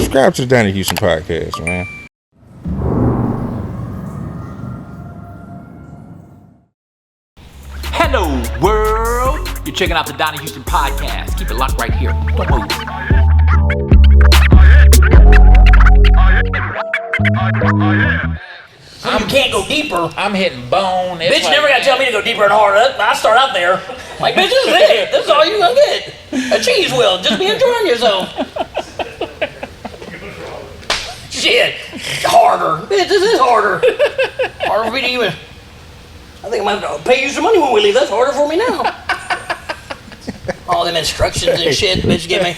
subscribe to the Donnie Houston podcast, man. Hello, world. You're checking out the Donnie Houston podcast. Keep it locked right here. Don't move. You can't go deeper. I'm hitting bone. Bitch, you never gotta tell me to go deeper and harder. I start out there. Like, bitch, this is it. This is all you're gonna get. A cheese wheel. Just be enjoying yourself. Shit. Harder. Bitch, this is harder. Harder for me to even. I think I'm gonna have to pay you some money when we leave. That's harder for me now. All them instructions and shit, bitch, give me.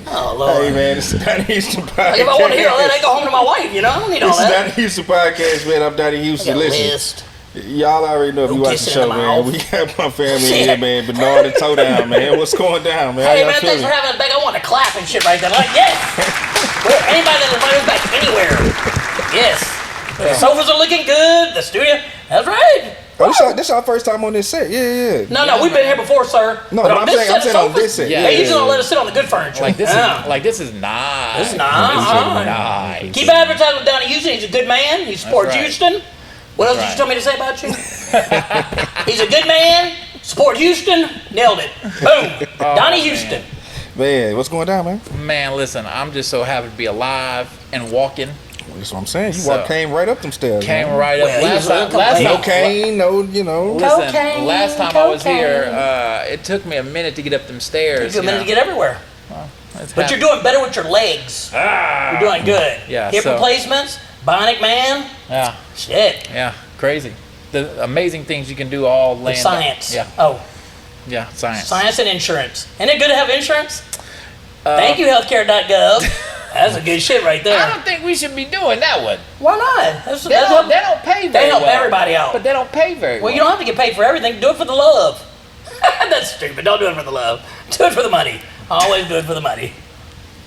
Oh, Lord. Hey, man, it's the Donnie Houston podcast. Like, if I want to hear all that, I go home to my wife, you know? I don't need all It's the that. Donnie Houston podcast, man. I'm Donnie Houston. Listen, y'all already know if you watch the show, man. We got my family in here, man. Bernard and Toe Down, man. What's going down, man? Hey, man, thanks for having us back. I want to clap and shit right there. Like, yes. Anybody that invited us back anywhere. Yes. The sofas are looking good. The studio. That's right. Oh, this our first time on this set. Yeah. No, we've been here before, sir. No, but I'm saying on this set. They usually don't let us sit on the good furniture. Like this is nice. This is nice. Keep advertising with Donnie Houston. He's a good man. He supports Houston. What else did you tell me to say about you? He's a good man. Support Houston. Nailed it. Boom. Donnie Houston. Man, what's going down, man? Man, listen, I'm just so happy to be alive and walking. Well, that's what I'm saying. You came right up them stairs. Came man. right up. Well, last time, no cane, no, you know. Listen, Cocaine, last time I was here, it took me a minute to get up them stairs. It took you a minute to get everywhere. Well, but you're doing better with your legs. You're doing good. Yeah, Hip replacements, bionic man. Yeah. Shit. Yeah, crazy. The amazing things you can do all laying Science. Yeah. Oh. Yeah, science. Science and insurance. Isn't it good to have insurance? Thank you, healthcare.gov. That's a good shit right there. I don't think we should be doing that one. Why not? They don't pay very well. They help everybody out. But they don't pay very well. Well, you don't have to get paid for everything. Do it for the love. That's stupid. Don't do it for the love. Do it for the money. Always do it for the money.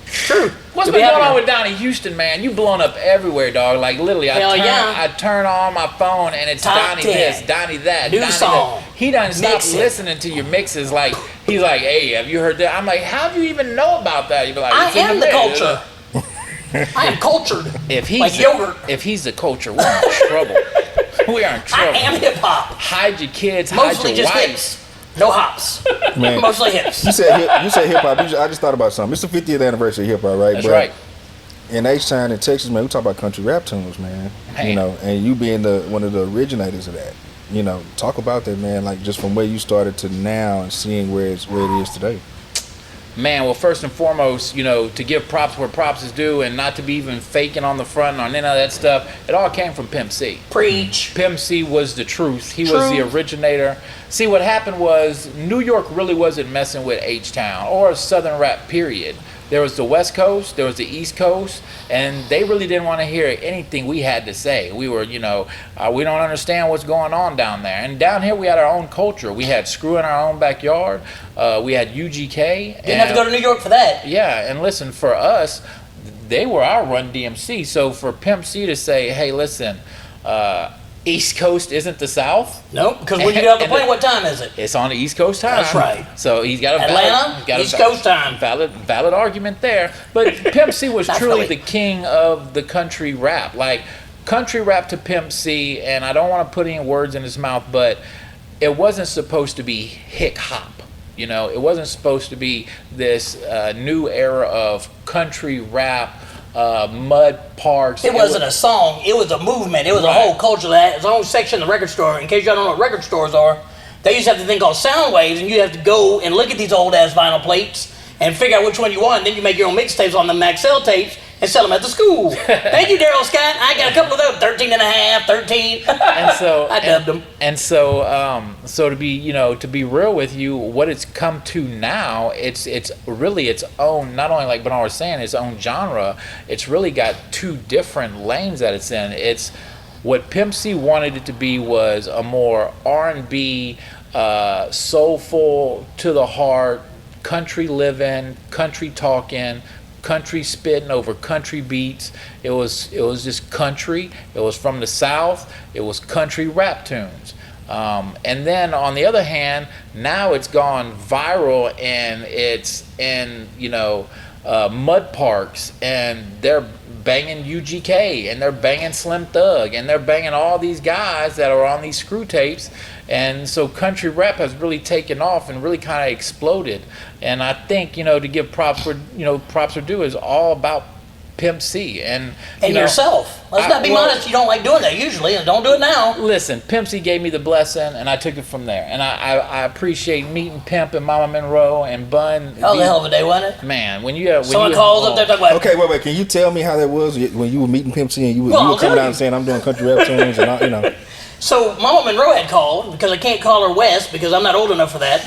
True. What's been going on with Donnie Houston, man? You blown up everywhere, dog. Like literally, I turn on my phone and it's Top Donnie 10. this, Donnie that, New Donnie song. that. He done stopped Mix it. listening to your mixes. Like he's like, hey, have you heard that? I'm like, how do you even know about that? You be like, I it's in am the mix. culture. I am cultured. If he's like yogurt. If he's the culture, we're in trouble. We are in trouble. I am hip hop. Hide your kids, Mostly hide your just wife. hips. No hops. Man. Mostly hips. You said hip hop. I just thought about something. It's the 50th anniversary of hip hop, right? That's right. In H-Town in Texas, man, we talk about country rap tunes, man. You know, and you being one of the originators of that. You know, talk about that, man. Like just from where you started to now and seeing where it is today. Man, well, first and foremost, you know, to give props where props is due and not to be even faking on the front or none of that stuff, it all came from Pimp C. Preach. Pimp C was the truth. He was the originator. See, what happened was New York really wasn't messing with H-Town or Southern rap, period. There was the West Coast, there was the East Coast, and they really didn't want to hear anything we had to say. We were, you know, we don't understand what's going on down there. And down here we had our own culture. We had Screw in our own backyard. We had UGK. Didn't have to go to New York for that. Yeah, and listen, for us, they were our Run DMC. So for Pimp C to say, hey, listen, East Coast isn't the South. Nope, because when you get off the plane, what time is it? It's on the East Coast time. That's right. So he's got a Atlanta, East Coast time. Valid argument there. But Pimp C was truly the king of the country rap. Like country rap to Pimp C, and I don't want to put any words in his mouth, but it wasn't supposed to be hick hop. You know, it wasn't supposed to be this new era of country rap. Mud parks. It wasn't a song. It was a movement. It was a whole culture that had its own section in the record store. In case y'all don't know what record stores are, they used to have this thing called sound waves, and you have to go and look at these old ass vinyl plates and figure out which one you want. And then you make your own mixtapes on the Maxell tapes and sell them at the school. Thank you, Daryl Scott. I got a couple of those, 13 and a half, 13. And so I dubbed them. And so, so to be, you know, to be real with you, what it's come to now, it's really its own. Not only like Bernard was saying, its own genre. It's really got two different lanes that it's in. It's what Pimp C wanted it to be was a more R&B, soulful, to the heart, country living, country talking, country spitting over country beats. It was just country. It was from the South. It was country rap tunes. And then on the other hand, now it's gone viral and it's in, you know, Mud Parks, and they're banging UGK, and they're banging Slim Thug, and they're banging all these guys that are on these screw tapes. And so country rap has really taken off and really kind of exploded. And I think, to give props are due, is all about Pimp C and yourself. Let's not be modest. You don't like doing that usually, and don't do it now. Listen, Pimp C gave me the blessing, and I took it from there. And I appreciate meeting Pimp and Mama Monroe and Bun. That was a hell of a day, wasn't it? Man, when someone calls up there talking about. Okay, wait. Can you tell me how that was when you were meeting Pimp C and you were coming down and saying I'm doing country rap tunes and So Mama Monroe had called because I can't call her Wes because I'm not old enough for that.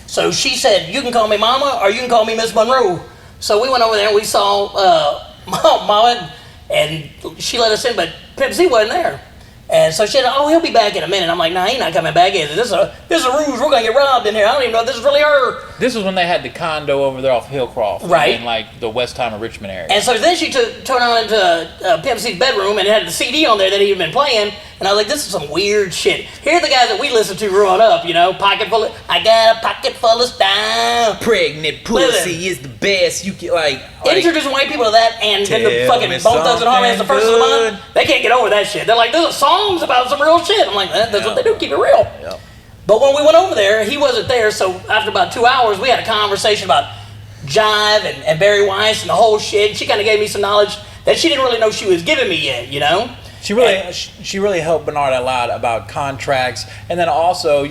So she said, "You can call me Mama or you can call me Miss Monroe." So we went over there and we saw Mama, and she let us in, but Pimp C wasn't there. And so she said, "Oh, he'll be back in a minute." I'm like, "Nah, he's not coming back. This is a ruse. We're gonna get robbed in here. I don't even know if this is really her." This was when they had the condo over there off Hillcroft, right, in like the Westheimer, Richmond area. And so then she turned on into Pimp C's bedroom and it had the CD on there that he'd been playing. And I was like, "This is some weird shit." Here are the guys that we listened to growing up, I got a pocket full of style. Pregnant pussy is the best. You can like introducing white people to that, and then the fucking Bone Thugs and Harmony as the first of the month. They can't get over that shit. They're like, "There's songs about some real shit." I'm like, "That's what they do. Keep it real." Yeah. But when we went over there, he wasn't there. So after about 2 hours, we had a conversation about jive and Barry Weiss and the whole shit. She kind of gave me some knowledge that she didn't really know she was giving me yet, She really helped Bernard a lot about contracts, and then also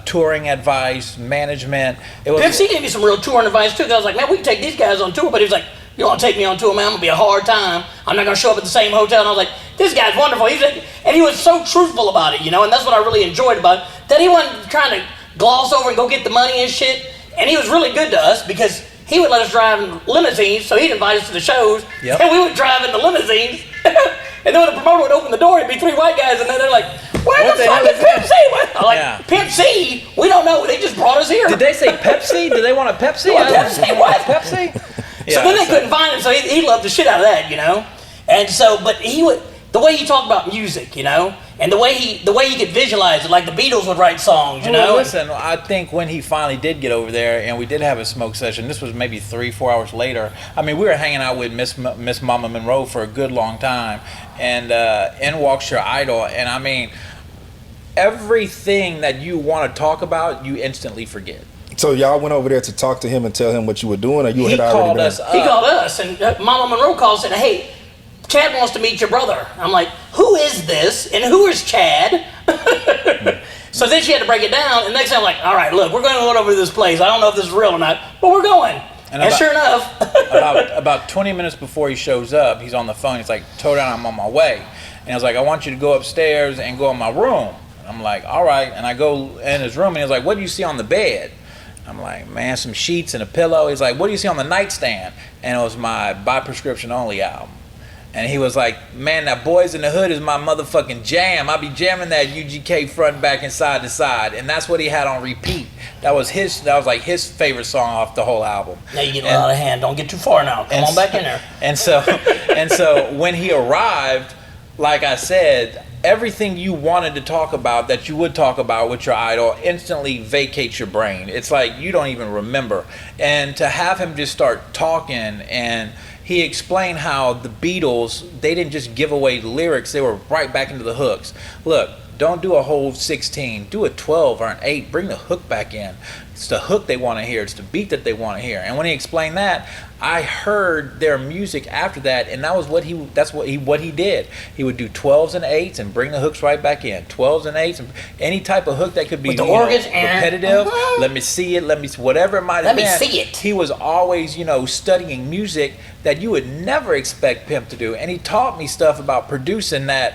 touring advice, management. Pimp C gave me some real touring advice too. 'Cause I was like, "Man, we can take these guys on tour," but he was like, "You want to take me on tour, man? I'm gonna be a hard time. I'm not gonna show up at the same hotel." And I was like, "This guy's wonderful." And he was so truthful about it, and that's what I really enjoyed about it. That he wasn't trying to gloss over and go get the money and shit. And he was really good to us because he would let us drive in limousines, so he'd invite us to the shows, and we would drive in the limousines. And then when the promoter would open the door, it'd be three white guys, and then they're like, "Where the fuck is Pimp C?" I'm like, "Pimp C? We don't know. They just brought us here." Did they say Pepsi? Did they want a Pepsi? Pepsi? What? Pepsi? So then they couldn't find him, so he loved the shit out of that, And so, but the way he talked about music, and the way he could visualize it, like the Beatles would write songs, Well, listen, I think when he finally did get over there, and we did have a smoke session. This was maybe 3-4 hours later. I mean, we were hanging out with Miss Mama Monroe for a good long time, and in walks your idol, and I mean, everything that you want to talk about, you instantly forget. So y'all went over there to talk to him and tell him what you were doing, or you had already been? He called us, and Mama Monroe called and said, "Hey, Chad wants to meet your brother." I'm like, "Who is this? And who is Chad?" So then she had to break it down, and next time I'm like, "All right, look, we're going to go over to this place. I don't know if this is real or not, but we're going." And sure enough, about 20 minutes before he shows up, he's on the phone. He's like, "Toe down, I'm on my way." And I was like, "I want you to go upstairs and go in my room." And I'm like, "All right." And I go in his room, and he's like, "What do you see on the bed?" I'm like, "Man, some sheets and a pillow." He's like, "What do you see on the nightstand?" And it was my By Prescription Only album. And he was like, "Man, that Boys in the Hood is my motherfucking jam. I be jamming that UGK front, back, and side to side." And that's what he had on repeat. That was like his favorite song off the whole album. Now you get out of hand. Don't get too far now. Come on back in there. And so when he arrived, like I said, everything you wanted to talk about that you would talk about with your idol instantly vacates your brain. It's like you don't even remember. And to have him just start talking, and he explained how the Beatles, they didn't just give away lyrics, they were right back into the hooks. Look, don't do a whole 16, do a 12 or an 8, bring the hook back in. It's the hook they want to hear, it's the beat that they want to hear. And when he explained that, I heard their music after that, and that's what he did. He would do 12s and 8s and bring the hooks right back in. 12s and 8s, and any type of hook that could be repetitive. Let me see it, whatever it might have been. Let me see it. He was always, studying music that you would never expect Pimp to do. And he taught me stuff about producing that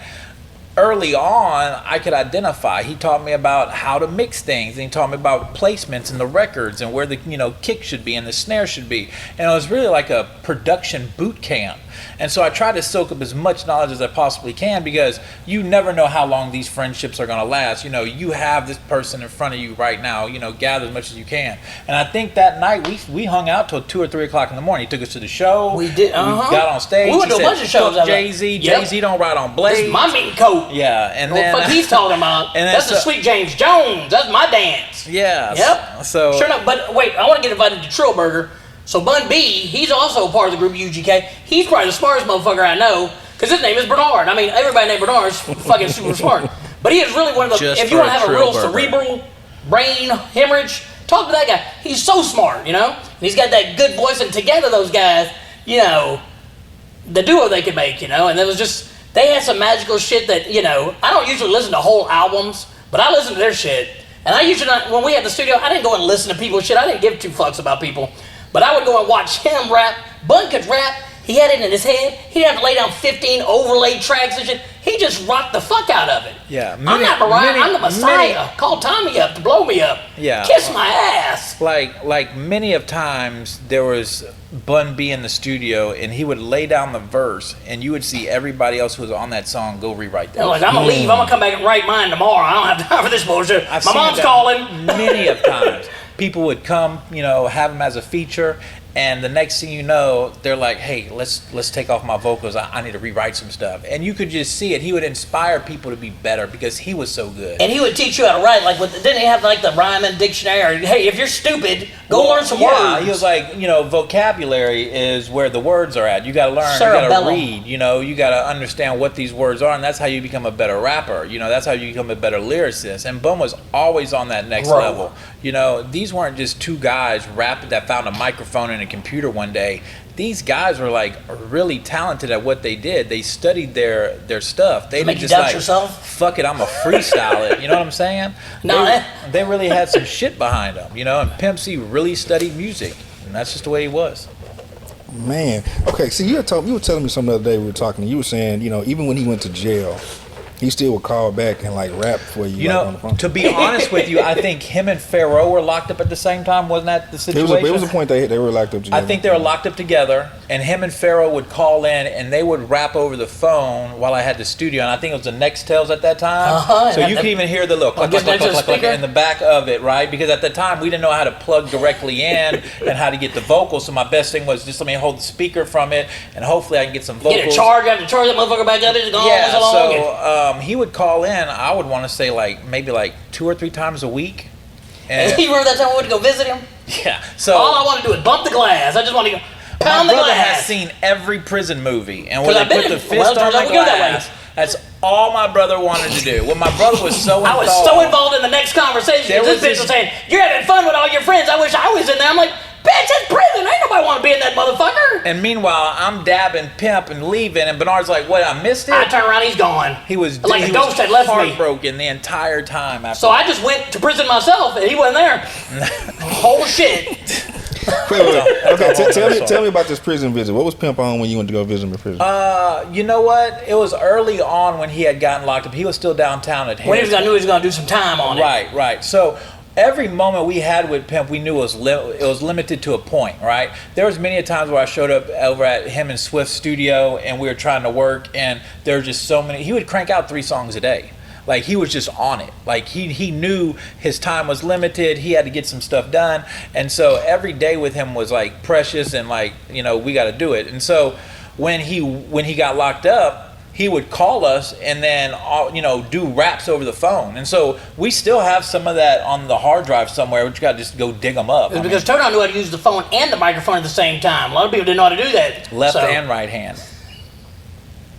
early on I could identify. He taught me about how to mix things, and he taught me about placements in the records and where the kick should be and the snare should be. And it was really like a production boot camp. And so I try to soak up as much knowledge as I possibly can, because you never know how long these friendships are going to last. You have this person in front of you right now, gather as much as you can. And I think that night we hung out till 2 or 3 o'clock in the morning. He took us to the show. We did. We got on stage. We went to a bunch of shows. Jay-Z. Jay-Z don't ride on blades. This is my meat coat. Yeah. And what then the fuck he's talking about. And that's the Sweet James Jones. That's my dance. Yeah. Yep. So sure enough. But wait, I want to get invited to Trill Burger. So Bun B, he's also part of the group UGK. He's probably the smartest motherfucker I know, because his name is Bernard. I mean, everybody named Bernard is fucking super smart. But he is really one of the, if you want to have a real cerebral brain hemorrhage, talk to that guy. He's so smart, you know? And he's got that good voice, and together those guys, you know, the duo they could make, you know? And it was just, they had some magical shit that, you know, I don't usually listen to whole albums, but I listen to their shit. And I usually not, when we had the studio, I didn't go and listen to people's shit. I didn't give two fucks about people. But I would go and watch him rap. Bun could rap. He had it in his head. He didn't have to lay down 15 overlaid tracks and shit. He just rocked the fuck out of it. Yeah. I'm not Mariah. I'm the Messiah. Call Tommy up to blow me up. Yeah. Kiss my ass. Like many of times, there was Bun B in the studio, and he would lay down the verse, and you would see everybody else who was on that song go rewrite that. Like, I'm going to leave. I'm going to come back and write mine tomorrow. I don't have time for this bullshit. My mom's calling. Many of times. People would come, you know, have him as a feature, and the next thing you know, they're like, hey, let's take off my vocals. I need to rewrite some stuff. And you could just see it. He would inspire people to be better because he was so good. And he would teach you how to write. Like, didn't he have like the rhyming dictionary? Or, hey, if you're stupid, go learn some words. He was like, you know, vocabulary is where the words are at. You got to learn. You got to read. You know, you got to understand what these words are, and that's how you become a better rapper. You know, that's how you become a better lyricist. And Bum was always on that next level. You know, these weren't just two guys rapping that found a microphone and a computer one day. These guys were like really talented at what they did. They studied their stuff. They didn't just like, fuck it, I'm a freestyle it. You know what I'm saying? No, they really had some shit behind them. You know, and Pimp C really studied music, and that's just the way he was. Man, okay. See, you were telling me something the other day. We were talking. You were saying, you know, even when he went to jail, he still would call back and like rap for you. You know, on the phone. To be honest with you, I think him and Pharaoh were locked up at the same time. Wasn't that the situation? It was a point they were locked up together. I think they were locked up together, and him and Pharaoh would call in, and they would rap over the phone while I had the studio. And I think it was the Nextels at that time. So you could even hear the look like in the back of it, right? Because at the time we didn't know how to plug directly in and how to get the vocals. So my best thing was just let me hold the speaker from it, and hopefully I can get some vocals. Get a charge. I have to charge that motherfucker back up. So he would call in. I would want to say like maybe like 2 or 3 times a week. And you remember that time we went to go visit him? Yeah. So all I want to do is bump the glass. I just want to go pound the glass. My brother has seen every prison movie, and when they put the fist on the glass, that's all my brother wanted to do. When my brother was so involved, I was so involved in the next conversation. This bitch was saying, "You're having fun with all your friends. I wish I was in there." I'm like, bitch, it's prison. Ain't nobody want to be in that motherfucker. And meanwhile, I'm dabbing Pimp and leaving, and Bernard's like, what, I missed it? I turn around, he's gone. He was like a ghost had left me. Heartbroken the entire time. So I just went to prison myself, and he wasn't there. Whole shit. Okay, tell me about this prison visit. What was Pimp on when you went to go visit him in prison? You know what? It was early on when he had gotten locked up. He was still downtown at Harris. When he knew he was going to do some time on it. Right. So every moment we had with Pimp, we knew it was limited to a point, right? There was many a times where I showed up over at him and Swift's studio, and we were trying to work, and there were just so many. He would crank out 3 songs a day. Like, he was just on it. Like, he knew his time was limited. He had to get some stuff done. And so every day with him was, like, precious and, like, you know, we got to do it. And so when he got locked up, he would call us and then, you know, do raps over the phone. And so we still have some of that on the hard drive somewhere, but you got to just go dig them up. It's because Tony knew how to use the phone and the microphone at the same time. A lot of people didn't know how to do that. Left and right hand.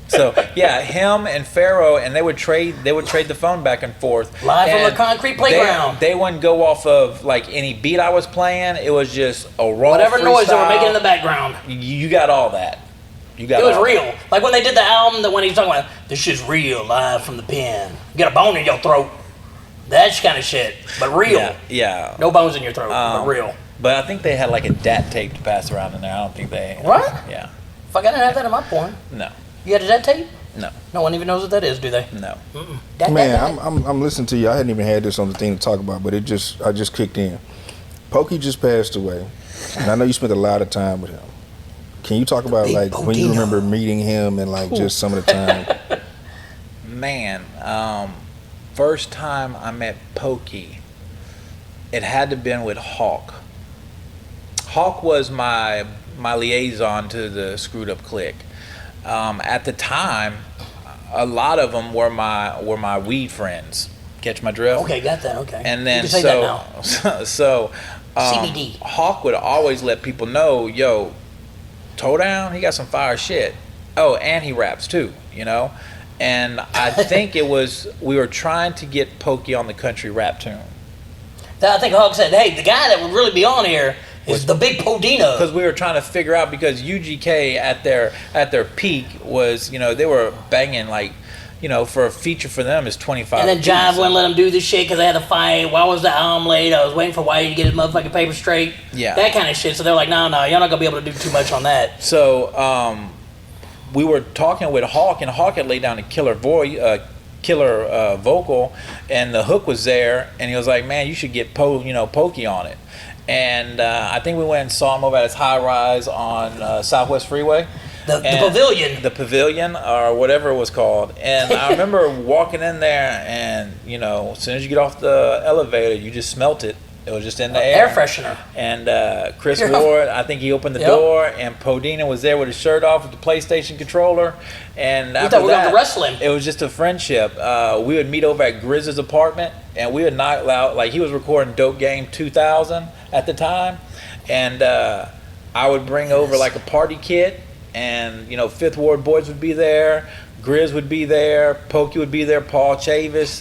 So yeah, him and Pharaoh, and they would trade the phone back and forth. Live from a concrete playground. They wouldn't go off of like any beat I was playing. It was just a raw whatever freestyle. Noise they were making in the background. You got all that. It was real. Like when they did the album, that when he was talking about this shit's real, live from the pen. You got a bone in your throat. That kind of shit, but real. Yeah. No bones in your throat, but real. But I think they had like a DAT tape to pass around in there. I don't think they. What? Yeah. Fuck, I didn't have that in my porn. No. You had a DAT tape? No. No one even knows what that is, do they? No. Man, I'm listening to you. I hadn't even had this on the thing to talk about, but I just kicked in. Pokey just passed away, and I know you spent a lot of time with him. Can you talk about like when you remember meeting him and like just some of the time? Man, first time I met Pokey, it had to have been with Hawk. Hawk was my liaison to the Screwed Up Clique. At the time, a lot of them were my weed friends. Catch my drift? Okay, got that. Okay. And then you can say that now. CBD. Hawk would always let people know, yo, Toe Down, he got some fire shit. Oh, and he raps too, you know? And I think we were trying to get Pokey on the country rap tune. I think Hawk said, hey, the guy that would really be on here is the Big Podino. Because we were trying to figure out, because UGK at their peak was, you know, they were banging like, you know, for a feature for them is 25. And then Jive wouldn't let them do this shit because they had to fight. Why was the album late? I was waiting for Whitey to get his motherfucking paper straight. Yeah. That kind of shit. So they're like, no, you're not going to be able to do too much on that. So we were talking with Hawk, and Hawk had laid down a killer vocal, and the hook was there, and he was like, man, you should get Pokey on it. And I think we went and saw him over at his high rise on Southwest Freeway. The pavilion. The pavilion, or whatever it was called. And I remember walking in there, and, you know, as soon as you get off the elevator, you just smelt it. It was just in the air. Air freshener. And Chris Ward, I think he opened the door, and Podina was there with his shirt off with the PlayStation controller. And after we were going to wrestle him. It was just a friendship. We would meet over at Grizz's apartment, and we would knock out, like, he was recording Dope Game 2000 at the time. And I would bring over, like, a party kit. And, you know, Fifth Ward Boys would be there, Grizz would be there, Pokey would be there, Paul Chavis,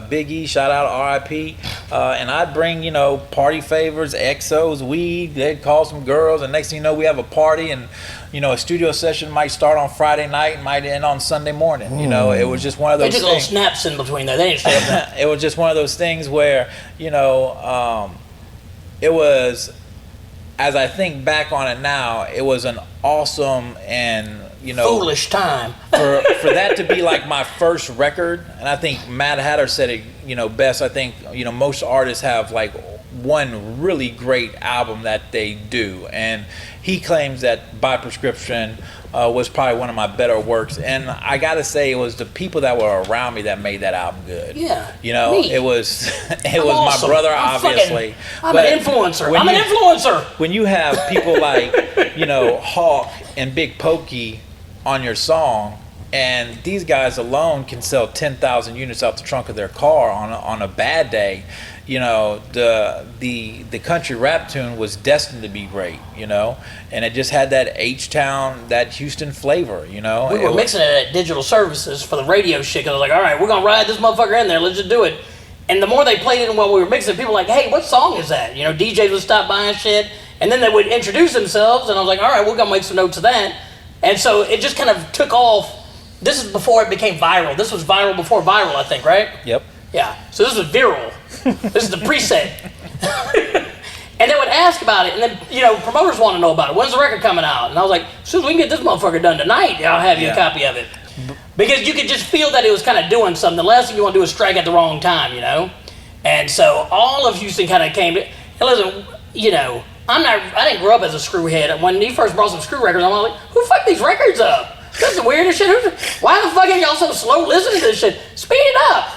Big E, shout out R.I.P. And I'd bring, you know, party favors, XOs, weed, they'd call some girls, and next thing you know, we have a party, and, you know, a studio session might start on Friday night and might end on Sunday morning. You know, it was just one of those things. They took little snaps in between there. They didn't stay up there. It was just one of those things where, you know, it was, as I think back on it now, it was an awesome and, you know, foolish time for that to be like my first record. And I think Mad Hatter said it, you know, best. I think, you know, most artists have like one really great album that they do, and he claims that By Prescription was probably one of my better works. And I gotta say, it was the people that were around me that made that album good. Yeah, you know, me. It was awesome. My brother, obviously. I'm an influencer. I'm an influencer. When you have people like, you know, Hawk and Big Pokey on your song, and these guys alone can sell 10,000 units out the trunk of their car on a bad day. You know, the country rap tune was destined to be great, you know, and it just had that H-Town, that Houston flavor, you know. We were mixing it at Digital Services for the radio shit, because I was like, all right, we're going to ride this motherfucker in there, let's just do it. And the more they played it while we were mixing, people were like, hey, what song is that? You know, DJs would stop buying shit, and then they would introduce themselves, and I was like, all right, we're going to make some notes of that. And so it just kind of took off. This is before it became viral. This was viral before viral, I think, right? Yep. Yeah, so this was viral. This is the preset. And they would ask about it, and then, you know, promoters want to know about it. When's the record coming out? And I was like, as soon as we can get this motherfucker done tonight, I'll have you a copy of it. Because you could just feel that it was kind of doing something. The last thing you want to do is strike at the wrong time, you know? And so all of Houston kind of came to, and listen, you know, I didn't grow up as a screwhead. When he first brought some screw records, I'm like, who fucked these records up? That's the weirdest shit. Why the fuck are y'all so slow listening to this shit? Speed it up.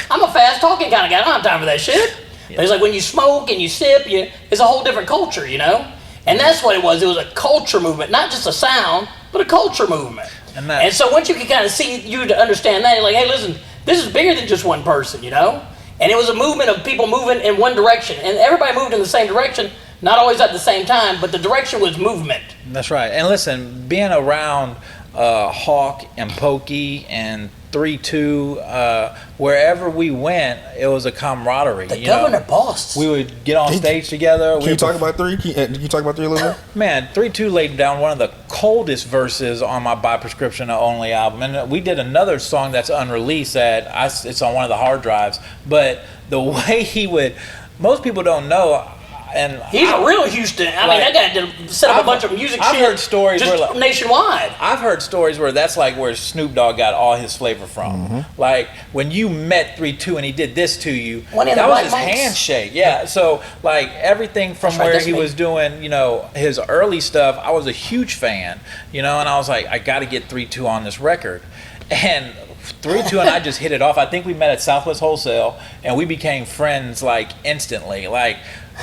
I'm a fast talking kind of guy. I don't have time for that shit. Yeah. But it's like when you smoke and you sip, it's a whole different culture, you know? And that's what it was. It was a culture movement, not just a sound, but a culture movement. And so once you can kind of see, you to understand that, you're like, hey, listen, this is bigger than just one person, you know? And it was a movement of people moving in one direction. And everybody moved in the same direction, not always at the same time, but the direction was movement. That's right. And listen, being around Hawk and Pokey and 3-2, wherever we went, it was a camaraderie. The governor boss. We would get on stage together. Can you talk about 3? Can you talk about 3 a little bit? Man, 3-2 laid down one of the coldest verses on my By Prescription Only album. And we did another song that's unreleased it's on one of the hard drives. But the way he would, most people don't know, and he's a real Houston. I mean, that guy did set up a bunch of music shit. I've heard stories just where, like, nationwide. I've heard stories where that's like where Snoop Dogg got all his flavor from. Mm-hmm. Like when you met 3-2 and he did this to you, that was his handshake. Yeah. So like everything from where he was doing, you know, his early stuff, I was a huge fan, you know, and I was like, I got to get 3-2 on this record. And 3-2 and I just hit it off. I think we met at Southwest Wholesale and we became friends like instantly. Like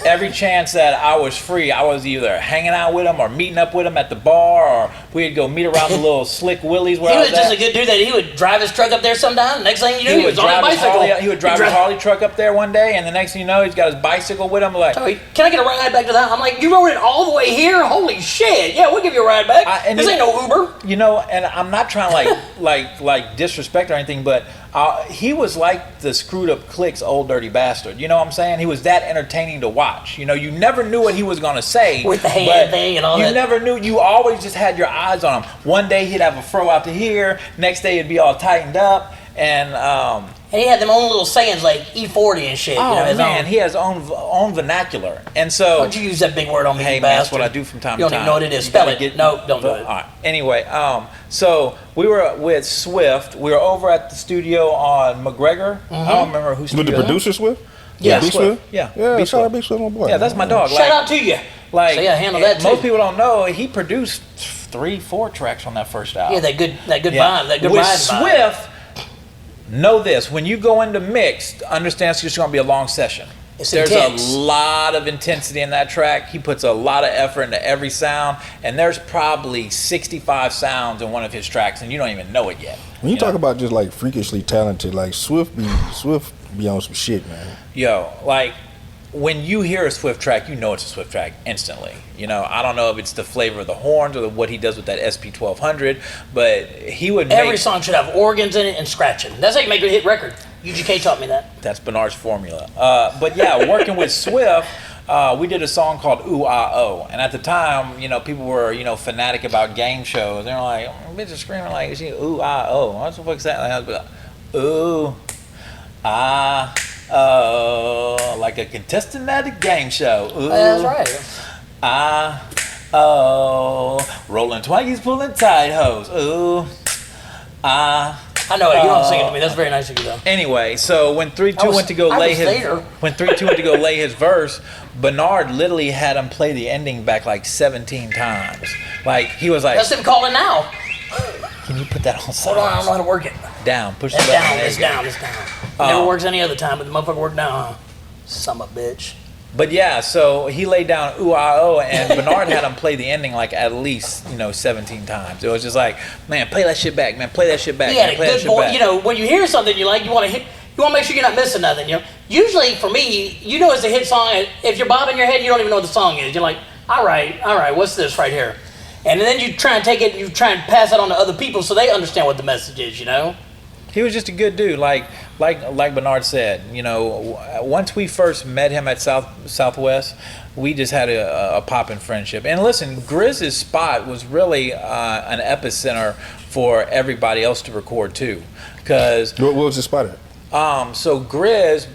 every chance that I was free, I was either hanging out with him or meeting up with him at the bar, or we'd go meet around the little Slick Willie's where He I was just a good dude that he would drive his truck up there sometime. Next thing you knew, he was on a bicycle. He would drive his Harley truck up there one day, and the next thing you know, he's got his bicycle with him. Like, can I get a ride back to that? I'm like, you rode it all the way here? Holy shit! Yeah, we'll give you a ride back. This ain't no Uber. You know, and I'm not trying to like disrespect or anything, but he was like the Screwed Up Click's Old Dirty Bastard. You know what I'm saying? He was that entertaining to watch. You know, you never knew what he was going to say. With the hand thing and all that. You never knew. You always just had your eyes on him. One day he'd have a fro out to here. Next day it'd be all tightened up. And he had them own little sayings like E40 and shit. Oh, you know, man, he has own vernacular. And so... Don't you use that big word on me, hey, you man, bastard. that's what I do from time to time. You don't even know what it is. Spell it. No, don't do it. All right. Anyway, so we were with Swift. We were over at the studio on McGregor. I don't remember who studio. With the producer Swift? Yeah, Big Swift. Yeah, Big shout out Big Swift, my boy. Yeah, that's my dog. Shout out to you. Like, so yeah, handle that too. Most people don't know he produced 3-4 tracks on that first album. Yeah, that good vibe, that good with vibe. Swift, know this: when you go into mix, understand it's just going to be a long session. There's intense. a lot of intensity in that track. He puts a lot of effort into every sound, and there's probably 65 sounds in one of his tracks, and you don't even know it yet. When you talk about just like freakishly talented, like Swift be on some shit, man. Yo, like when you hear a Swift track, you know it's a Swift track instantly. You know, I don't know if it's the flavor of the horns or what he does with that SP1200, but he would make... Every song should have organs in it and scratching. That's how you make a hit record. UGK taught me that. That's Bernard's formula. But yeah, working with Swift, we did a song called Ooh Ah Oh. And at the time, you know, people were, you know, fanatic about game shows. They're like, bitches screaming like, ooh ah oh. What the fuck's that? Like, I was like, ooh ah oh. Like a contestant at a game show. Ooh, that's right. Ah oh. Rolling Twinkies, pulling tight hose. Ooh ah. I know it. You don't sing it to me. That's very nice of you, though. Anyway, so when 3-2 went to go lay his verse, Bernard literally had him play the ending back like 17 times. Like he was like, that's him calling now. Can you put that on silence? Hold on, I don't know how to work it. Down, push That's the button. down. It's down. It's down. Never works any other time, but the motherfucker worked down. Huh? Son of a bitch. But yeah, so he laid down ooh ah oh, and Bernard had him play the ending like at least 17 times. It was just like, man, play that shit back, man, play that shit back. He had man, a good voice. You know, when you hear something you like, you want to make sure you're not missing nothing. You know, usually for me, you know, it's a hit song. If you're bobbing your head, you don't even know what the song is. You're like, all right, what's this right here? And then you try and take it, you try and pass it on to other people so they understand what the message is. You know. He was just a good dude, like Bernard said. You know, once we first met him at Southwest, we just had a poppin' friendship. And listen, Grizz's spot was really an epicenter for everybody else to record too. Cause what was the spot at? So Grizz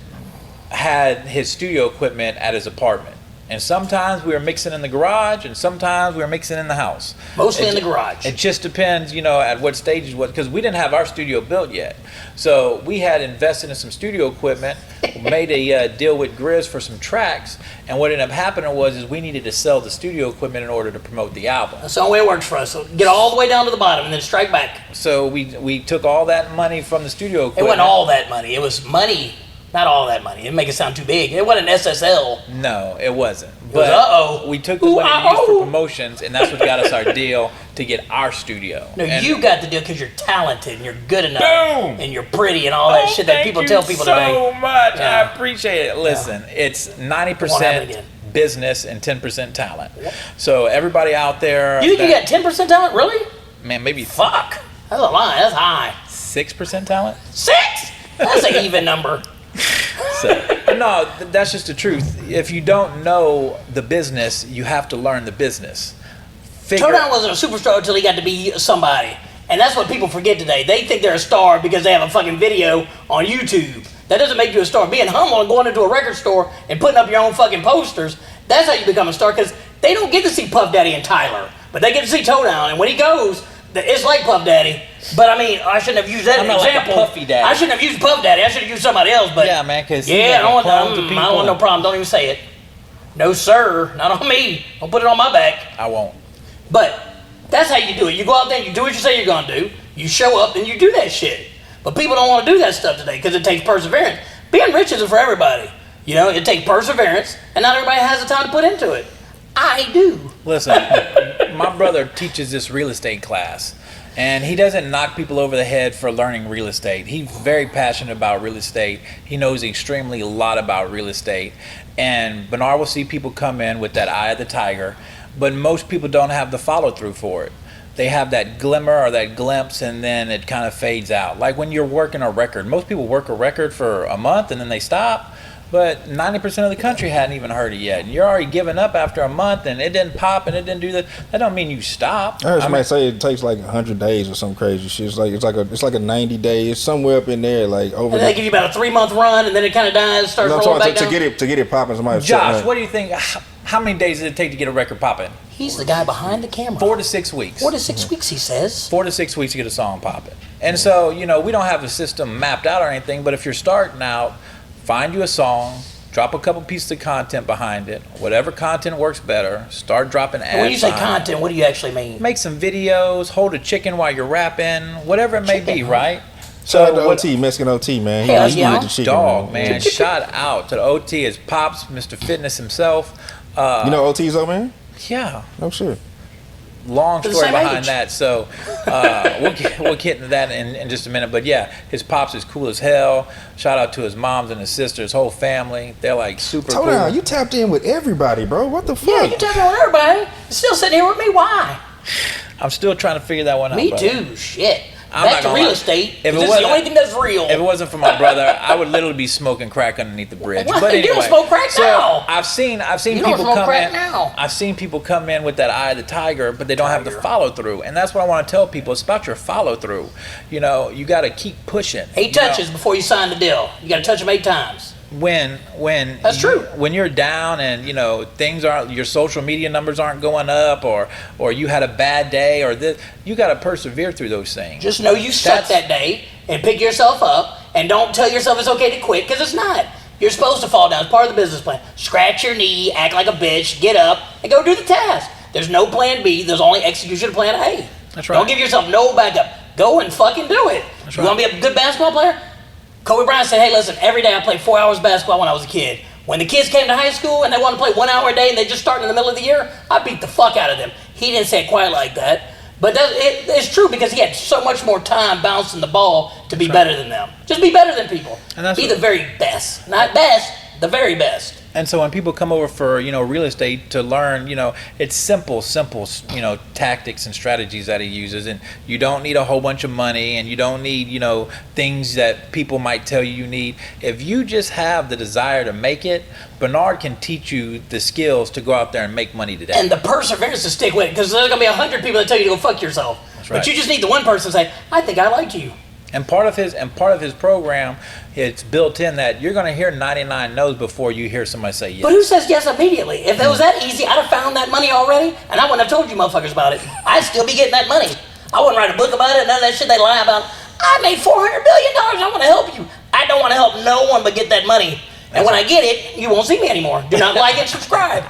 had his studio equipment at his apartment. And sometimes we were mixing in the garage, and sometimes we were mixing in the house. Mostly in the garage. It just depends, at what stages was, because we didn't have our studio built yet. So we had invested in some studio equipment, made a deal with Grizz for some tracks, and what ended up happening was we needed to sell the studio equipment in order to promote the album. That's the only way it works for us. So get all the way down to the bottom and then strike back. So we took all that money from the studio equipment. It wasn't all that money. It was money. Not all that money. It didn't make it sound too big. It wasn't SSL. No, it wasn't. But we took the money to use for promotions, and that's what got us our deal to get our studio. No, you got the deal because you're talented and you're good enough. Boom! And you're pretty and all that shit that people tell people today. Thank you so much. Yeah. I appreciate it. Listen, it's 90% business and 10% talent. So everybody out there. You think you got 10% talent? Really? Man, maybe. Fuck. That's a lie. That's high. 6% talent? 6? That's an even number. So, no, that's just the truth. If you don't know the business, you have to learn the business. Toedown wasn't a superstar until he got to be somebody. And that's what people forget today. They think they're a star because they have a fucking video on YouTube. That doesn't make you a star. Being humble and going into a record store and putting up your own fucking posters, that's how you become a star, because they don't get to see Puff Daddy and Tyler, but they get to see Toedown. And when he goes, it's like Puff Daddy. But I mean, I shouldn't have used that example. Like Puffy Daddy. I shouldn't have used Puff Daddy. I should have used somebody else. But yeah, man, because I don't want no problem. Don't even say it. No, sir. Not on me. Don't put it on my back. I won't. But that's how you do it. You go out there and you do what you say you're going to do. You show up and you do that shit. But people don't want to do that stuff today because it takes perseverance. Being rich isn't for everybody. You know, it takes perseverance, and not everybody has the time to put into it. I do. Listen, my brother teaches this real estate class, and he doesn't knock people over the head for learning real estate. He's very passionate about real estate. He knows extremely a lot about real estate. And Bernard will see people come in with that eye of the tiger, but most people don't have the follow through for it. They have that glimmer or that glimpse, and then it kind of fades out. Like when you're working a record, most people work a record for a month and then they stop. But 90% of the country hadn't even heard it yet. And you're already giving up after a month, and it didn't pop, and it didn't do that. That don't mean you stop. I heard somebody say it takes like 100 days or some crazy shit. It's like a 90 days, somewhere up in there, like over. And they give you about a 3-month run, and then it kind of dies, starts rolling back down. To get it popping. Somebody. Josh, what do you think? How many days did it take to get a record popping? He's the guy behind the camera. 4 to 6 weeks. 4 to 6 weeks, he says. 4 to 6 weeks to get a song popping. And so, you know, we don't have a system mapped out or anything, but if you're starting out, find you a song. Drop a couple pieces of content behind it. Whatever content works better, start dropping ads. And when you say content, what do you actually mean? Make some videos, hold a chicken while you're rapping, whatever it may be, right? Shout out to OT, Mexican OT, man. Hell He's yeah. the chicken, Dog, man. Shout out to the OT, his pops, Mr. Fitness himself. You know OT's though, man? Yeah. No shit. Long They're the story same behind age. that, so we'll get into that in just a minute. But yeah, his pops is cool as hell. Shout out to his moms and his sisters, his whole family. They're like super Hold cool. on, you tapped in with everybody, bro. What the fuck? Yeah, you talking on everybody. You're still sitting here with me. Why? I'm still trying to figure that one out. Me brother. too. Shit. I'm Back not to gonna real lie. estate. If it This is the wasn't- only thing that's real. If it wasn't for my brother, I would literally be smoking crack underneath the bridge. Why? But You anyway, don't smoke crack so now. I've seen You don't people smoke come crack in. now. I've seen people come in with that eye of the tiger, but they don't have the follow through, and that's what I want to tell people. It's about your follow through. You know, you got to keep pushing. 8 You know, touches before you sign the deal. You got to touch them 8 times. when That's true. When you're down and you know things aren't, your social media numbers aren't going up, or you had a bad day, or this, you got to persevere through those things. Just know you suck that day and pick yourself up, and don't tell yourself it's okay to quit, because it's not. You're supposed to fall down. It's part of the business plan. Scratch your knee, act like a bitch, get up, and go do the task. There's no plan B. There's only execution of plan A. That's right. Don't give yourself no backup. Go and fucking do it. That's You right. want to be a good basketball player? Kobe Bryant said, hey, listen, every day I played 4 hours of basketball when I was a kid. When the kids came to high school and they wanted to play 1 hour a day and they just started in the middle of the year, I beat the fuck out of them. He didn't say it quite like that. But it's true, because he had so much more time bouncing the ball to be better than them. Just be better than people. And that's Be what- the very best. Not best, the very best. And so when people come over for, you know, real estate to learn, you know, it's simple, you know, tactics and strategies that he uses. And you don't need a whole bunch of money, and you don't need, you know, things that people might tell you need. If you just have the desire to make it, Bernard can teach you the skills to go out there and make money today. And the perseverance to stick with it, because there's going to be 100 people that tell you to go fuck yourself. That's But right. you just need the one person to say, I think I like you. And part of his program, it's built in that you're going to hear 99 no's before you hear somebody say yes. But who says yes immediately? If it was that easy, I'd have found that money already, and I wouldn't have told you motherfuckers about it. I'd still be getting that money. I wouldn't write a book about it, none of that shit they lie about. I made $400 billion, I want to help you. I don't want to help no one but get that money. And when I get it, you won't see me anymore. Do not like and subscribe.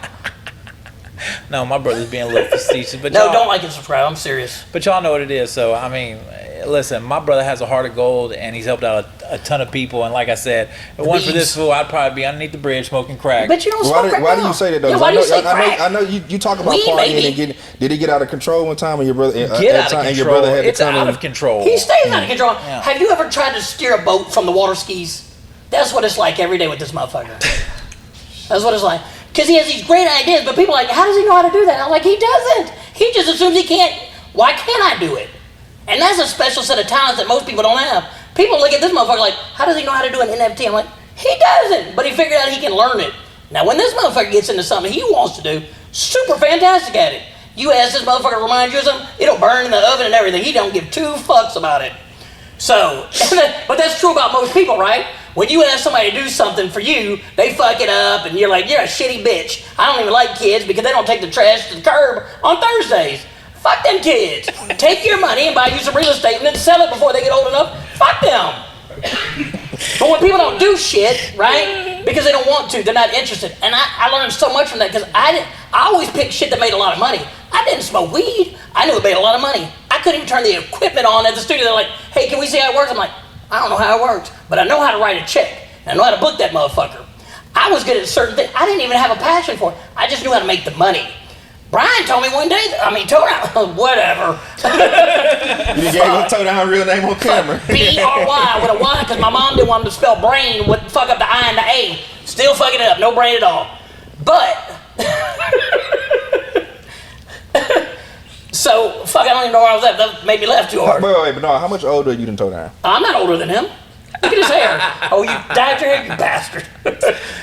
No, my brother's being a little facetious, but No, y'all, don't like and subscribe, I'm serious. But y'all know what it is. So I mean, listen, my brother has a heart of gold, and he's helped out a ton of people. And like I said, if it wasn't for this fool, I'd probably be underneath the bridge smoking crack. But you don't smoke crack Why do now. you say that though? Yeah, 'Cause why do you say crack? I know you talk about Weed, partying maybe. and getting. Did he get out of control one time, and your brother? Get out of and your control. brother had It's to come out in? of control. He stays out of control. Yeah. Have you ever tried to steer a boat from the water skis? That's what it's like every day with this motherfucker. That's what it's like. Because he has these great ideas, but people are like, how does he know how to do that? I'm like, he doesn't. He just assumes he can't. Why can't I do it? And that's a special set of talents that most people don't have. People look at this motherfucker like, how does he know how to do an NFT? I'm like, he doesn't, but he figured out he can learn it. Now, when this motherfucker gets into something he wants to do, super fantastic at it. You ask this motherfucker to remind you of something, it'll burn in the oven and everything. He don't give 2 fucks about it. So, but that's true about most people, right? When you ask somebody to do something for you, they fuck it up, and you're like, you're a shitty bitch. I don't even like kids because they don't take the trash to the curb on Thursdays. Fuck them kids. Take your money and buy you some real estate and then sell it before they get old enough. Fuck them. But when people don't do shit, right, because they don't want to, they're not interested. And I learned so much from that, because I always picked shit that made a lot of money. I didn't smoke weed. I knew it made a lot of money. I couldn't even turn the equipment on at the studio. They're like, hey, can we see how it works? I'm like, I don't know how it works, but I know how to write a check. And I know how to book that motherfucker. I was good at certain things. I didn't even have a passion for it. I just knew how to make the money. Brian told me one day, Toe Down, whatever. You gave him Toe Down real name on camera. B-R-Y with a Y, because my mom didn't want him to spell brain, would fuck up the I and the A. Still fucking it up, no brain at all. But, so, fuck, I don't even know where I was at. That made me laugh too hard. Wait, but no, how much older are you than Toe Down? I'm not older than him. Look at his hair. Oh, you dyed your hair, you bastard.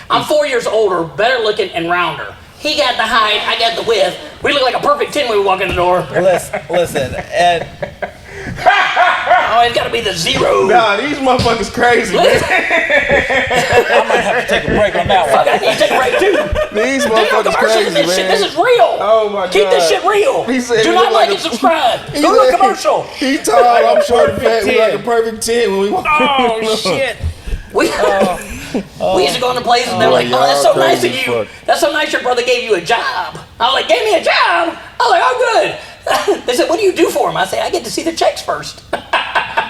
I'm 4 years older, better looking, and rounder. He got the height, I got the width. We look like a perfect 10 when we walk in the door. Listen, and oh, it's got to be the zero. Nah, these motherfuckers crazy, man. I might have to take a break on that Fuck, one. I need to take a break too. These There are motherfuckers commercials in crazy, this shit. man. This is real. Oh my God. Keep this shit real. He said Do we not look like like and subscribe. He Go to said- a commercial. He tall, I'm short and fat. We 10. like a perfect 10 when we walk. Oh shit! We used to go into places and they're like, oh, that's so y'all nice of crazy you. as fuck. That's so nice your brother gave you a job. I was like, gave me a job? I was like, oh, good. They said, what do you do for him? I say, I get to see the checks first.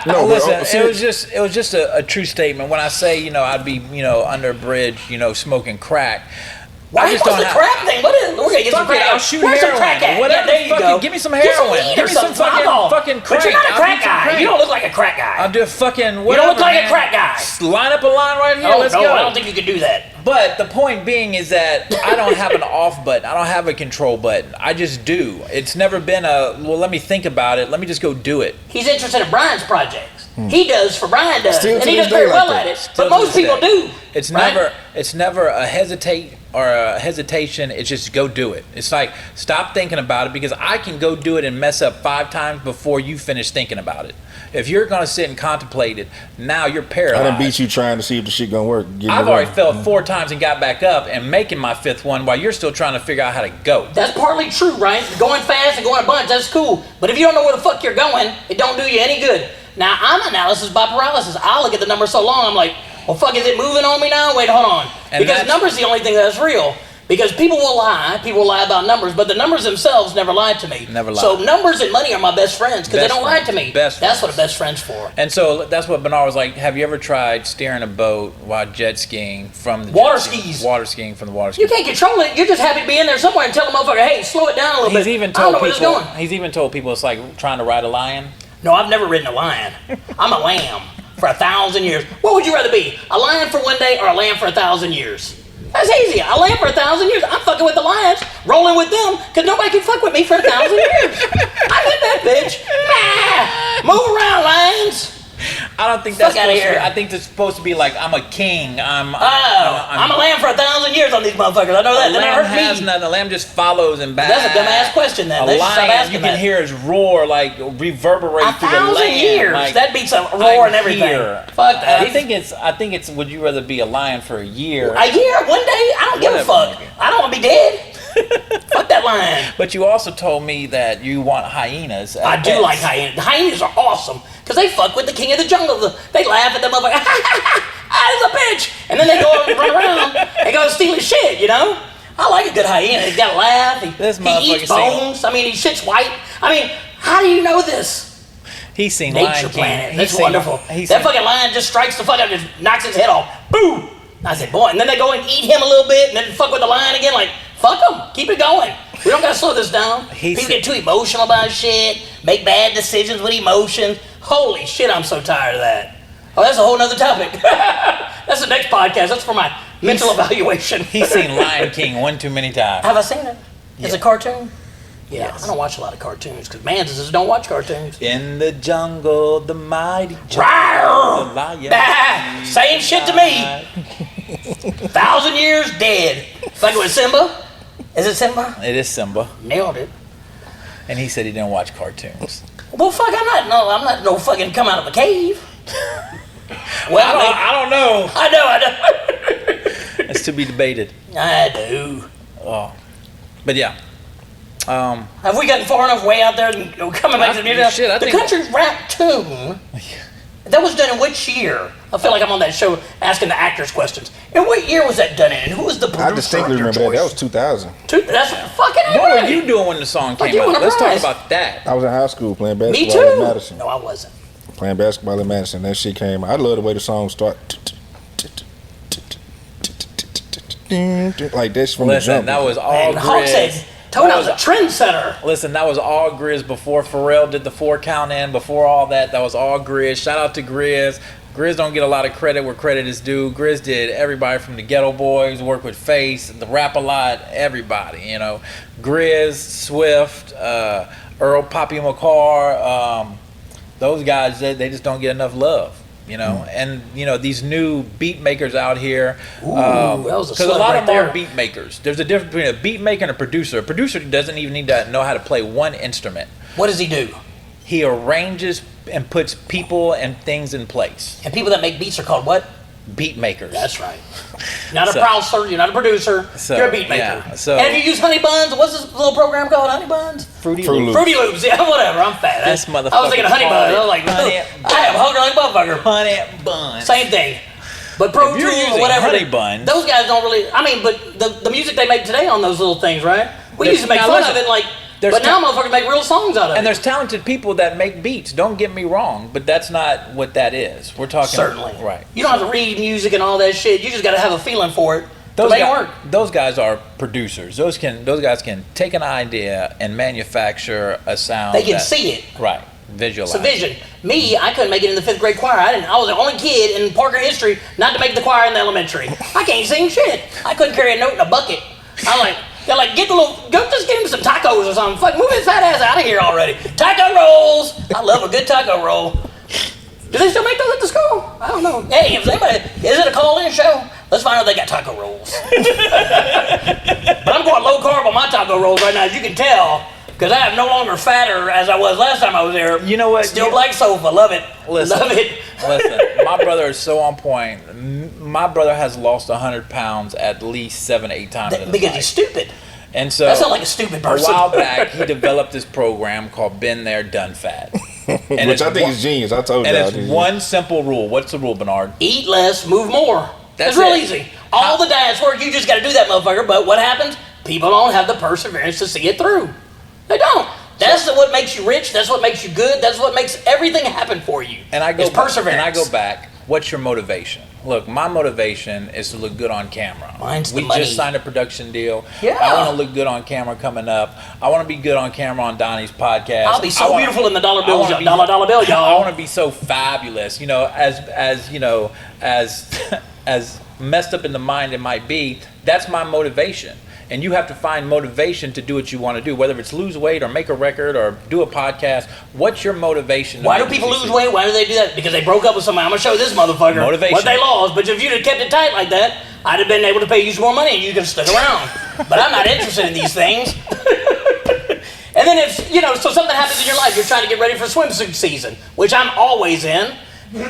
No, Listen, but, it was just a true statement. When I say, I'd be, under a bridge, smoking crack. Why I just what's don't the have. crack thing? What is? We're gonna get some Fuck it, crack. I'll shoot Where's some heroin. crack at? Whatever, Yeah, there you fucking- go. give me some Get heroin. weed Give or me some something. fucking- Alcohol. fucking But you're crack. not a I'll crack do some guy. crack. You don't look like a crack guy. I'll do a fucking whatever. You don't look like a man. crack guy. Line up a line right here. Oh, Let's no, go. I don't think you can do that. But the point being is that I don't have an off button. I don't have a control button. I just do. It's never been let me think about it. Let me just go do it. He's interested in Brian's projects. He does for Brian does, Still and to he this does very day well like at that. it. Still But to most this people day. do. It's right? never a hesitate or a hesitation. It's just go do it. It's like stop thinking about it because I can go do it and mess up 5 times before you finish thinking about it. If you're gonna sit and contemplate it, now you're paralyzed. I done beat you trying to see if the shit gonna work. I've already failed 4 times and got back up and making my 5th one while you're still trying to figure out how to go. That's partly true, right? Going fast and going a bunch, that's cool. But if you don't know where the fuck you're going, it don't do you any good. Now, I'm analysis by paralysis. I look at the number so long, I'm like, well, fuck, is it moving on me now? Wait, hold on. And Because numbers the only thing that's real. Because people will lie about numbers, but the numbers themselves never lied to me. Never lied. So numbers and money are my best friends because they Best don't lie friends. to me. Best That's friends. what a best friend's for. And so that's what Bernard was like. Have you ever tried steering a boat while jet skiing from the Water jet ski- skis. Water skiing from the water You skis. can't control it. You're just happy to be in there somewhere and tell the motherfucker, hey, slow it down a little He's bit. even I don't told know where it's people. going. He's even told people it's like trying to ride a lion. No, I've never ridden a lion. I'm a lamb for 1,000 years. What would you rather be? A lion for one day or a lamb for 1,000 years? That's easy. A lamb for 1,000 years. I'm fucking with the lions, rolling with them, because nobody can fuck with me for 1,000 years. I hit that bitch. Ah, move around, lions. I don't think Fuck that's outta supposed to be, here. I think that's supposed to be like I'm a king. I'm a lamb for 1,000 years on these motherfuckers. I know that. A They lamb never has hurt me. nothing. The lamb just follows and back. That's a dumbass question then. A They should stop lion, asking you can that. hear his roar like reverberate through the 1,000 land. years. Like, That beats a roar and everything. here. Fuck that. I think it's. Would you rather be a lion for a year? A year, one day, I don't give a Whatever, fuck. nigga. I don't want to be dead. Fuck that lion. But you also told me that you want hyenas. as I do pets. like hyenas. The hyenas are awesome because they fuck with the king of the jungle. They laugh at them motherfucker. Ah, it's a bitch. And then they go and run around and go steal his shit, you know? I like a good hyena. He's got a laugh. This He motherfucker eats bones. I mean, he shits white. I mean, how do you know this? He's seen Nature Lion King. Planet. He's That's seen- wonderful. he's That seen- fucking lion just strikes the fuck out, just knocks his head off. Boom. I said, boy. And then they go and eat him a little bit and then fuck with the lion again. Like, fuck him. Keep it going. We don't gotta slow this down. People get too emotional about shit, make bad decisions with emotion. Holy shit, I'm so tired of that. Oh, that's a whole nother topic. That's the next podcast. That's for my mental evaluation. He's seen Lion King one too many times. Have I seen it? It's a cartoon? Yeah, Yes. I don't watch a lot of cartoons because Mans just don't watch cartoons. In the jungle, the mighty jungle, Rawr! the lion. Ah, same shit to me. 1,000 years dead. Fucking with Simba? Is it Simba? It is Simba, Nailed it. and he said he didn't watch cartoons. Well, fuck, I'm not no fucking come out of a cave. Well, I don't know. I know. It's to be debated. I do. Oh, but yeah. Have we gotten far enough way out there and coming back to the music? Shit, I the think- country rap tune. That was done in which year? I feel like I'm on that show asking the actors questions. In what year was that done in? And who was the producer? I distinctly of your remember that. That was choice? 2000. That's fucking What right. were you doing when the song Fuck, came you out? won a Let's talk prize. about that. I was in high school playing Me basketball at too. Madison. No, I wasn't. Playing basketball at Madison. That shit came. I love the way the song start. Like that's from Listen, the jump. that was all And Hawk said, Grizz. Tony was a trendsetter. Listen, that was all Grizz before Pharrell did the 4 count in. Before all that, that was all Grizz. Shout out to Grizz. Grizz don't get a lot of credit where credit is due. Grizz did everybody from the Ghetto Boys, worked with Face, the Rap a Lot, everybody, you know. Grizz, Swift, Earl Poppy McCarr, those guys, they just don't get enough love. You know, and you know these new beat makers out here. Because a lot of them are beat makers. There's a difference between a beat maker and a producer. A producer doesn't even need to know how to play one instrument. What does he do? He arranges and puts people and things in place. And people that make beats are called what? Beat makers. That's right. Not a producer, you're not a producer, you're a beat maker. Yeah, so, and if you use Honey Buns, what's this little program called? Honey Buns? Fruity Loops. Fruity Loops, yeah, whatever, I'm fat. This motherfucker. I was thinking Honey Buns, I was like, I am hungry like a motherfucker. Honey Buns. Same thing. But Pro If you're Tools, using whatever, Honey Buns, those guys don't really, I mean, but the music they make today on those little things, right? We used to make now fun listen, of it, like, there's but now motherfuckers make real songs out of it. And there's talented people that make beats. Don't get me wrong, but that's not what that is. We're talking Certainly. Right. You don't have to read music and all that shit. You just got to have a feeling for it to make it work. Those guys are producers. Those guys can take an idea and manufacture a sound. They can see it. Right. Visualize. It's a vision. Me, I couldn't make it in the 5th grade choir. I was the only kid in Parker history not to make the choir in the elementary. I can't sing shit. I couldn't carry a note in a bucket. They're like, go just get him some tacos or something. Fuck, move his fat ass out of here already. Taco rolls. I love a good taco roll. Do they still make those at the school? I don't know. Hey, if anybody, is it a call-in show? Let's find out if they got taco rolls. But I'm going low carb on my taco rolls right now, as you can tell, because I am no longer fatter as I was last time I was there. You know what? Still black sofa. Love it. Listen, Love it. Listen, my brother is so on point. My brother has lost 100 pounds at least 7-8 times in his Because life. he's stupid. And so That sounds like a stupid person. A while back, he developed this program called Been There, Done Fat. And Which I think is genius. I told you. And it's one simple rule. What's the rule, Bernard? Eat less, move more. That's it's real it. easy. All the diets work. You just got to do that, motherfucker. But what happens? People don't have the perseverance to see it through. They don't. That's what makes you rich. That's what makes you good. That's what makes everything happen for you. And I go it's perseverance. And I go back. What's your motivation? Look, my motivation is to look good on camera. Mine's the we money. just signed a production deal. Yeah. I want to look good on camera coming up. I want to be good on camera on Donnie's podcast. I'll be so beautiful in the dollar bills, dollar bill, y'all. I want to be so fabulous. You know, as you know, as messed up in the mind it might be. That's my motivation. And you have to find motivation to do what you want to do, whether it's lose weight or make a record or do a podcast. What's your motivation? Why do people lose weight? Why do they do that? Because they broke up with somebody. I'm going to show this motherfucker Motivation. what they lost. But if you'd have kept it tight like that, I'd have been able to pay you some more money and you could have stuck around. But I'm not interested in these things. And then if, so something happens in your life, you're trying to get ready for swimsuit season, which I'm always in.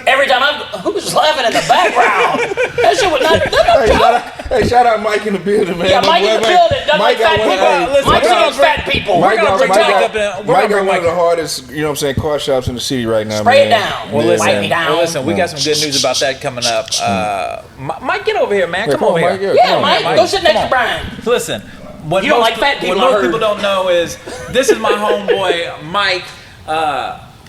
Every time who's laughing in the background? That shit was not. Hey, shout out Mike in the building, man. Yeah, Mike in the building. Doesn't like fat people. Mike loves fat people. Mike got one of the Mike. hardest, car shops in the city right now, Spray man. it down. Well, listen, Wipe me down. we got some good news about that coming up. Mike, get over here, man. Come over here. Yeah, Mike, go sit next to Brian. Listen, You don't like fat people, what I most heard. people don't know is this is my homeboy, Mike.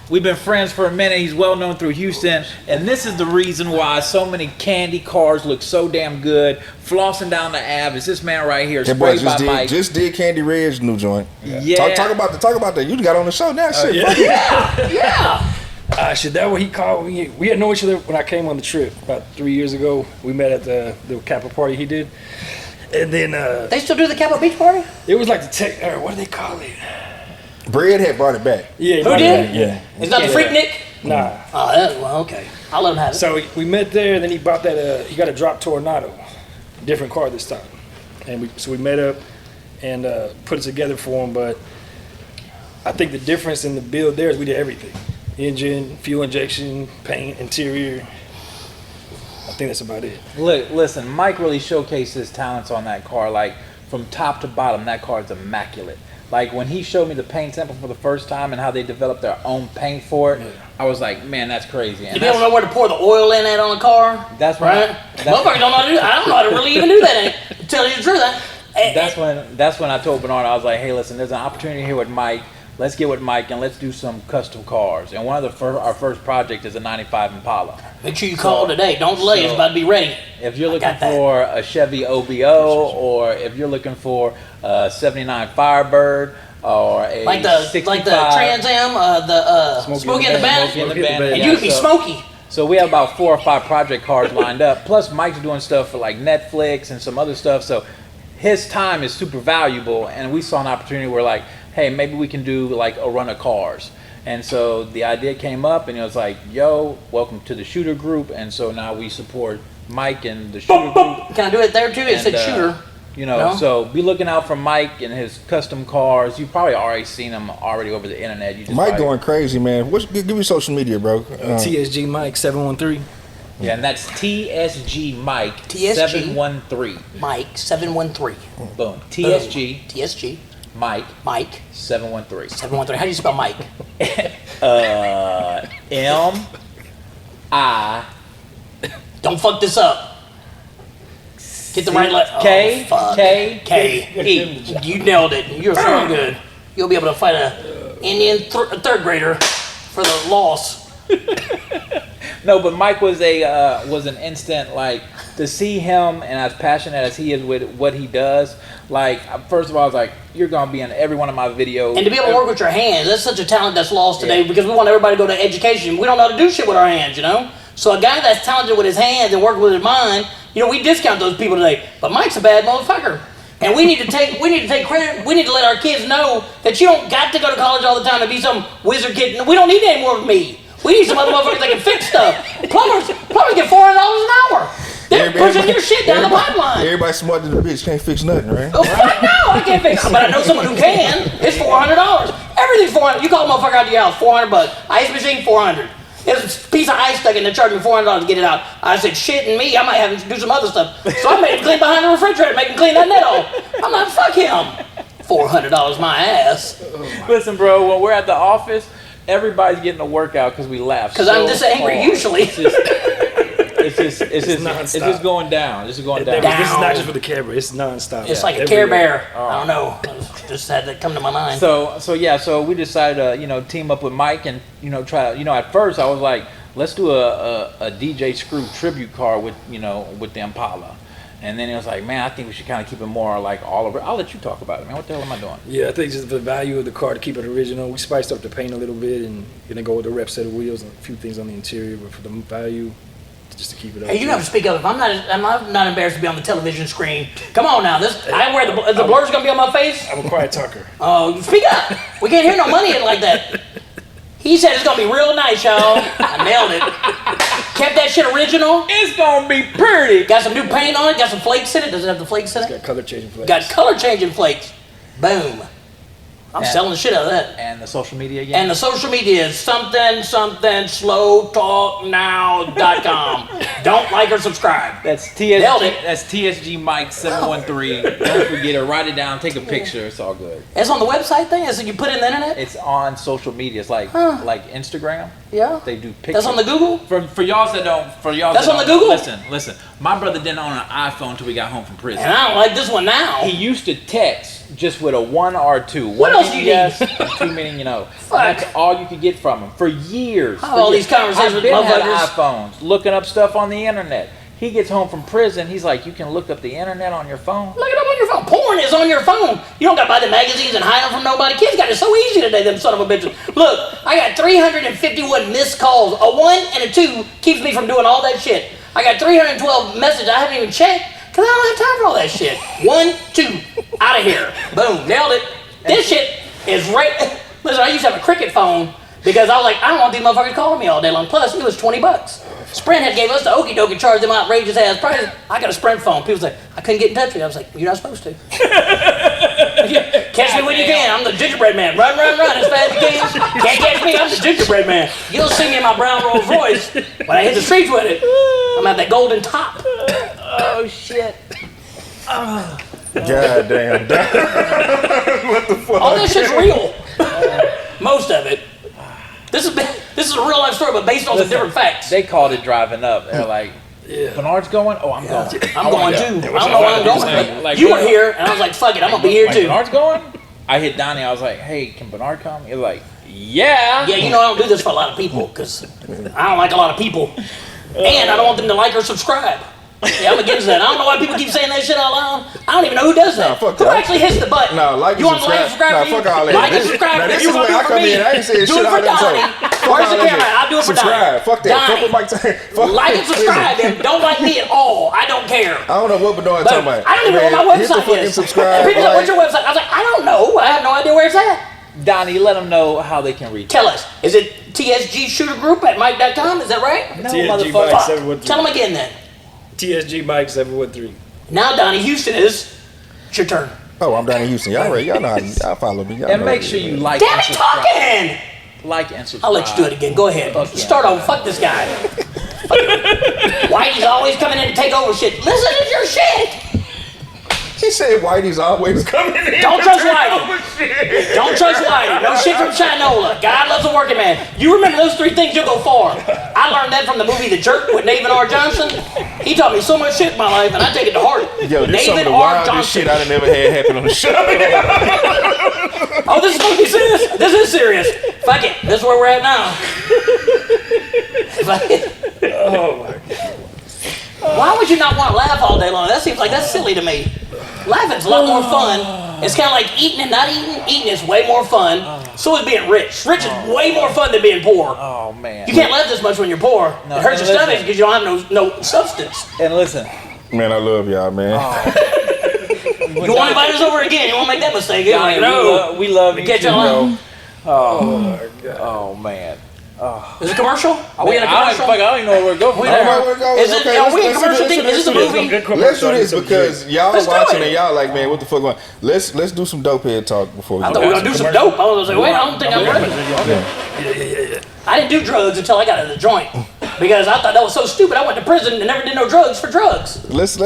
We've been friends for a minute. He's well known through Houston. And this is the reason why so many candy cars look so damn good. Flossing down the Ave is this man right here, That boy sprayed by Mike. just did Candy Red's new joint. Yeah. Talk about that. You got on the show now, shit. Yeah. Shit, that what he called me. We had known each other when I came on the trip about 3 years ago. We met at the Kappa party he did. And then They still do the Kappa Beach party? it was like the tech, what do they call it? Bread had brought it back. Yeah, Who did? Yeah. It's not the Freak Nick? Nah. Oh, well, okay. I'll let him have it. So we met there, and then he bought that. He got a drop Tornado, different car this time, and we met up and put it together for him. But I think the difference in the build there is we did everything: engine, fuel injection, paint, interior. I think that's about it. Look, listen, Mike really showcased his talents on that car. Like, from top to bottom, that car is immaculate. Like, when he showed me the paint sample for the first time and how they developed their own paint for it, I was like, man, that's crazy. And You don't know where to pour the oil in at on a car? That's right. Motherfuckers don't know how to do that. I don't know how to really even do that. To tell you the truth, that's when I told Bernard, I was like, hey, listen, there's an opportunity here with Mike. let's get with Mike and let's do some custom cars. And one of our first project is a 95 Impala. Make sure you call today. Don't delay. It's about to be ready. If you're looking for a Chevy OBO, or if you're looking for a 79 Firebird, or a like the 65, Trans Am, the Smokey and the Bandit, and you could be Smokey. So we have about 4 or 5 project cars lined up. Plus Mike's doing stuff for like Netflix and some other stuff. So his time is super valuable, and we saw an opportunity where like, hey, maybe we can do like a run of cars. And so the idea came up, and it was like, yo, welcome to the Shooter Group. And so now we support Mike and the Shooter Group. Can I do it there too? It said Shooter. You know, no? So be looking out for Mike and his custom cars. You've probably already seen him already over the internet. You just Mike going crazy, man. Give me social media, bro. TSG Mike 713. Yeah, and that's TSG Mike 713. Mike 713. Boom. TSG. TSG. Mike 713. 713. How do you spell Mike? M-I. Don't fuck this up. Get the right letter. K. K-E. You nailed it. You're so good. You'll be able to fight a Indian third grader for the loss. No, but Mike was an instant, like, to see him and as passionate as he is with what he does. Like, first of all, I was like, you're gonna be in every one of my videos. And to be able to work with your hands, that's such a talent that's lost today because we want everybody to go to education. We don't know how to do shit with our hands, you know. So a guy that's talented with his hands and working with his mind, you know, we discount those people today. But Mike's a bad motherfucker. And we need to take credit. We need to let our kids know that you don't got to go to college all the time to be some wizard kid. We don't need any more of me. We need some other motherfuckers that can fix stuff. Plumbers get $400 an hour. They're pushing your shit down the pipeline. Everybody smarter than the bitch can't fix nothing, right? Oh, fuck no, I can't fix it. But I know someone who can. It's $400. Everything's $400. You call a motherfucker out to your house, $400. Ice machine, $400. There's a piece of ice stuck in there, charging me $400 to get it out. I said, shit and me, I might have to do some other stuff. So I made him clean behind the refrigerator, make him clean that net off. I'm like, fuck him. $400 my ass. Listen, bro, when we're at the office, everybody's getting a workout because we laugh. Because I'm this angry usually. It's just going down. This is going down. This is not just for the camera. It's nonstop. It's like a Care Bear. I don't know. Just had that come to my mind. So we decided to team up with Mike and try. At first I was like, let's do a DJ Screw tribute car with the Impala. And then it was like, man, I think we should kind of keep it more like all over. I'll let you talk about it, man. What the hell am I doing? Yeah, I think just the value of the car to keep it original. We spiced up the paint a little bit and then go with the rep set of wheels and a few things on the interior, but for the value, just to keep it up. Hey, you have to speak up. I'm not embarrassed to be on the television screen. Come on now, I wear the blur's gonna be on my face. I'm a quiet talker. Oh, speak up. We can't hear no money in like that. He said it's gonna be real nice, y'all. I nailed it. Kept that shit original. It's gonna be pretty. Got some new paint on it. Got some flakes in it. Does it have the flakes in it? It's got color changing flakes. Got color changing flakes. Boom. I'm selling the shit out of that. And the social media again? And the social media is slowtalknow.com. Don't like or subscribe. That's TSG. That's TSG Mike 713. Don't forget to write it down. Take a picture. It's all good. It's on the website thing. Is it you put it in the internet? It's on social media. It's like Instagram. Yeah. They do pictures. That's on the Google. For y'all that don't. That's on the Google. Listen. My brother didn't own an iPhone until we got home from prison. And I don't like this one now. He used to text just with a 1 or 2. What else do you need? 2 meaning, That's all you could get from him for years. All these conversations with motherfuckers. motherfuckers. iPhones, looking up stuff on the internet. He gets home from prison. He's like, you can look up the internet on your phone. Look it up on your phone. Porn is on your phone. You don't got to buy the magazines and hide them from nobody. Kids got it so easy today, them son of a bitches. Look, I got 351 missed calls. A 1 and a 2 keeps me from doing all that shit. I got 312 messages I haven't even checked because I don't have time for all that shit. 1, 2, out of here. Boom, nailed it. This shit is right. Listen, I used to have a cricket phone because I was like, I don't want these motherfuckers calling me all day long. Plus, it was $20. Sprint had gave us the okie dokie, charged them outrageous ass prices. I got a Sprint phone. People say, I couldn't get in touch with you. I was like, you're not supposed to. Catch me when you can. I'm the gingerbread man. Run as fast as you can. Can't catch me. I'm the gingerbread man. You'll see me in my brown Rolls Royce when I hit the streets with it. I'm at that golden top. Oh, shit. God damn. What the fuck? All this shit's real. Most of it. This is a real life story, but based on some different facts. They called it driving up. They're like, Bernard's going? Oh, I'm going. I'm going too. I don't know where I'm going. Like, you were here, and I was like, fuck it, I'm going to be here too. Bernard's going? I hit Donnie. I was like, "Hey, can Bernard come?" He's like, "Yeah." Yeah, you know I don't do this for a lot of people because I don't like a lot of people, and I don't want them to like or subscribe. Yeah, I'm against that. I don't know why people keep saying that shit out loud. I don't even know who does that. Nah, fuck who that. actually hits the button? No, like you and want to like and subscribe Nah, for you? fuck all that. Like and subscribe Now, for this you. is Want where to do I for come me? in. I ain't saying Do shit it out for there. Donnie. Where's the camera? I'll do it for Subscribe. Donnie. Fuck that. Fuck Donnie. what Mike saying. Fuck Like and subscribe him. Don't like me at all. I don't care. I don't know what Bernard But talking about. I don't even know what my Hit the website fucking is. subscribe. People like, what's your website? I was like, I don't know. I have no idea where it's at. Donnie, let them know how they can reach. Tell us. Is it TSG Shooter Group at Mike.com? Is that right? No, TSG motherfucker. Mike Fuck. 713. Tell them again then. TSG Mike 713. Now Donnie Houston is. It's your turn. Oh, I'm Donnie Houston. Y'all know how to, y'all follow me. Y'all And know make how sure to- you like Damn and it, subscribe. talking! Like and subscribe. I'll let you do it again. Go ahead. Fuck yeah. Start over. Fuck this guy. Whitey's always coming in to take over shit. Listen to your shit. He said Whitey's always coming in. Don't trust Whitey. Don't trust Whitey. No shit from Shinola. God loves a working man. You remember those three things, you'll go far. I learned that from the movie The Jerk with Nathan R. Johnson. He taught me so much shit in my life, and I take it to heart. Yo, this is some of the wildest shit I done never had happen on the show. Oh, this is supposed to be serious? This is serious. Fuck it. This is where we're at now. Fuck it. Oh my God. Why would you not want to laugh all day long? That seems like that's silly to me. Laughing's a lot more fun. It's kind of like eating and not eating. Eating is way more fun. So is being rich. Rich is way more fun than being poor. Oh man. You can't laugh this much when you're poor. No, It hurts and your stomach listen. because you don't have no substance. And listen, Man, I love y'all, man. You want to invite us over again? You won't make that mistake. You're Donnie, like, no. we love you Catch too, you on. bro. Oh my God. Oh man. Is it commercial? Are we in a commercial? I don't even know where we're going. We Oh, in a- where we're going. Is it? Okay, Are we in let's commercial do thing? this, Is this a let's do movie? Good commercial. Let's do this because y'all Let's do watching it. and y'all like, man, what the fuck going? Let's do some dope head talk before we I go. thought we were gonna do some dope. I was like, wait, I don't think I'm ready. I didn't do drugs until I got out of the joint because I thought that was so stupid. I went to prison and never did no drugs for drugs. Let's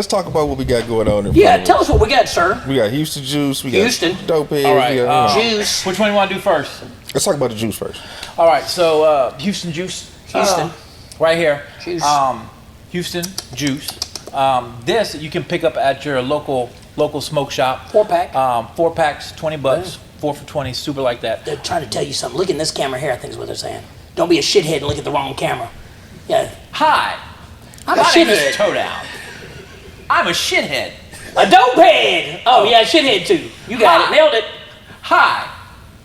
talk about what we got going on. In Yeah, front of tell us. us what we got, sir. We got Houston juice. We got Houston. dope heads. All right, we got, Juice. Which one you want to do first? let's talk about the juice first. All right, so Houston Juice. Houston. Right here. Juice. Houston Juice. This you can pick up at your local smoke shop. 4-pack. 4 packs, $20. 4 for 20, super like that. They're trying to tell you something. Look in this camera here, I think is what they're saying. Don't be a shithead and look at the wrong camera. Yeah. Hi, I'm a my name is shithead. Toedown. I'm a shithead. A dope head. Oh, yeah, shithead too. You got Hi. it. Nailed it. Hi,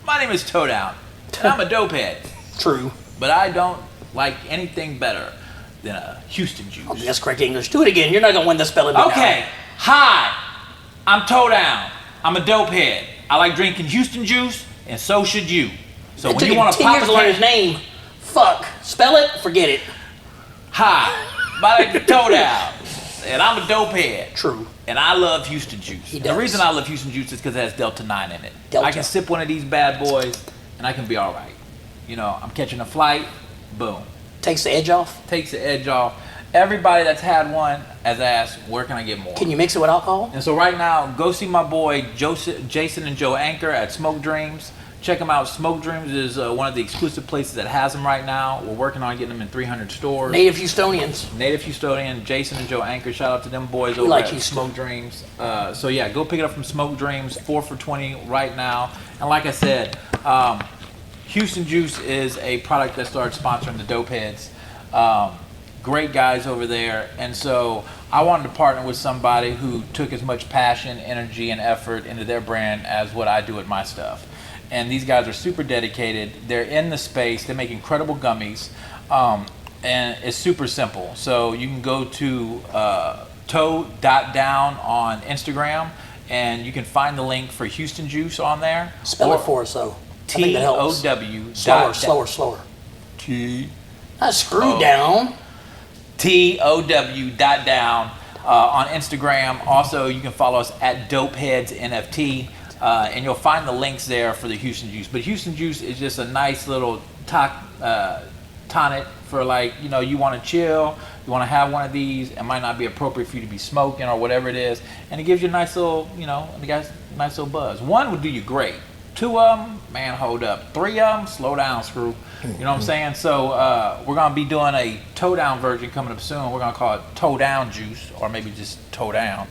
my name is Toedown. And I'm a dopehead, True. but I don't like anything better than a Houston Juice. Okay, that's correct English. Do it again. You're not going to win the spelling bee now. Okay, hi, I'm Toedown. I'm a dopehead. I like drinking Houston Juice, and so should you. So It when took you him want to 10 pop years a to learn his can, name. Fuck. Spell it, forget it. hi, my name is Toedown, and I'm a dopehead. True. And I love Houston Juice. He The does. reason I love Houston Juice is because it has Delta 9 in it. Delta. I can sip one of these bad boys, and I can be all right. You know, I'm catching a flight, boom. Takes the edge off. Takes the edge off. Everybody that's had one has asked, where can I get more? Can you mix it with alcohol? And so right now, go see my boy Jason and Joe Anchor at Smoke Dreams. Check them out. Smoke Dreams is one of the exclusive places that has them right now. We're working on getting them in 300 stores. Native Houstonians. Native Houstonian, Jason and Joe Anchor. Shout out to them boys over like at Houston. Smoke Dreams. So yeah, go pick it up from Smoke Dreams, 4 for 20 right now. And like I said, Houston Juice is a product that started sponsoring the Dope Heads. Great guys over there, and so I wanted to partner with somebody who took as much passion, energy, and effort into their brand as what I do with my stuff. And these guys are super dedicated. They're in the space. They make incredible gummies, and it's super simple. So you can go to toe.down on Instagram, and you can find the link for Houston Juice on there. Spell it for us, though. I think that helps. T-O-W. Slower. T. Not screw down. TOW.down on Instagram. Also, you can follow us at Dopeheads NFT, and you'll find the links there for the Houston Juice. But Houston Juice is just a nice little tonic for, like, you know, you want to chill, you want to have one of these. It might not be appropriate for you to be smoking or whatever it is, and it gives you a nice little, you know, nice little buzz. One would do you great. 2 of them, man, hold up. 3 of them, slow down, screw. You know what I'm saying? So we're going to be doing a toe down version coming up soon. We're going to call it toe down juice, or maybe just toe down.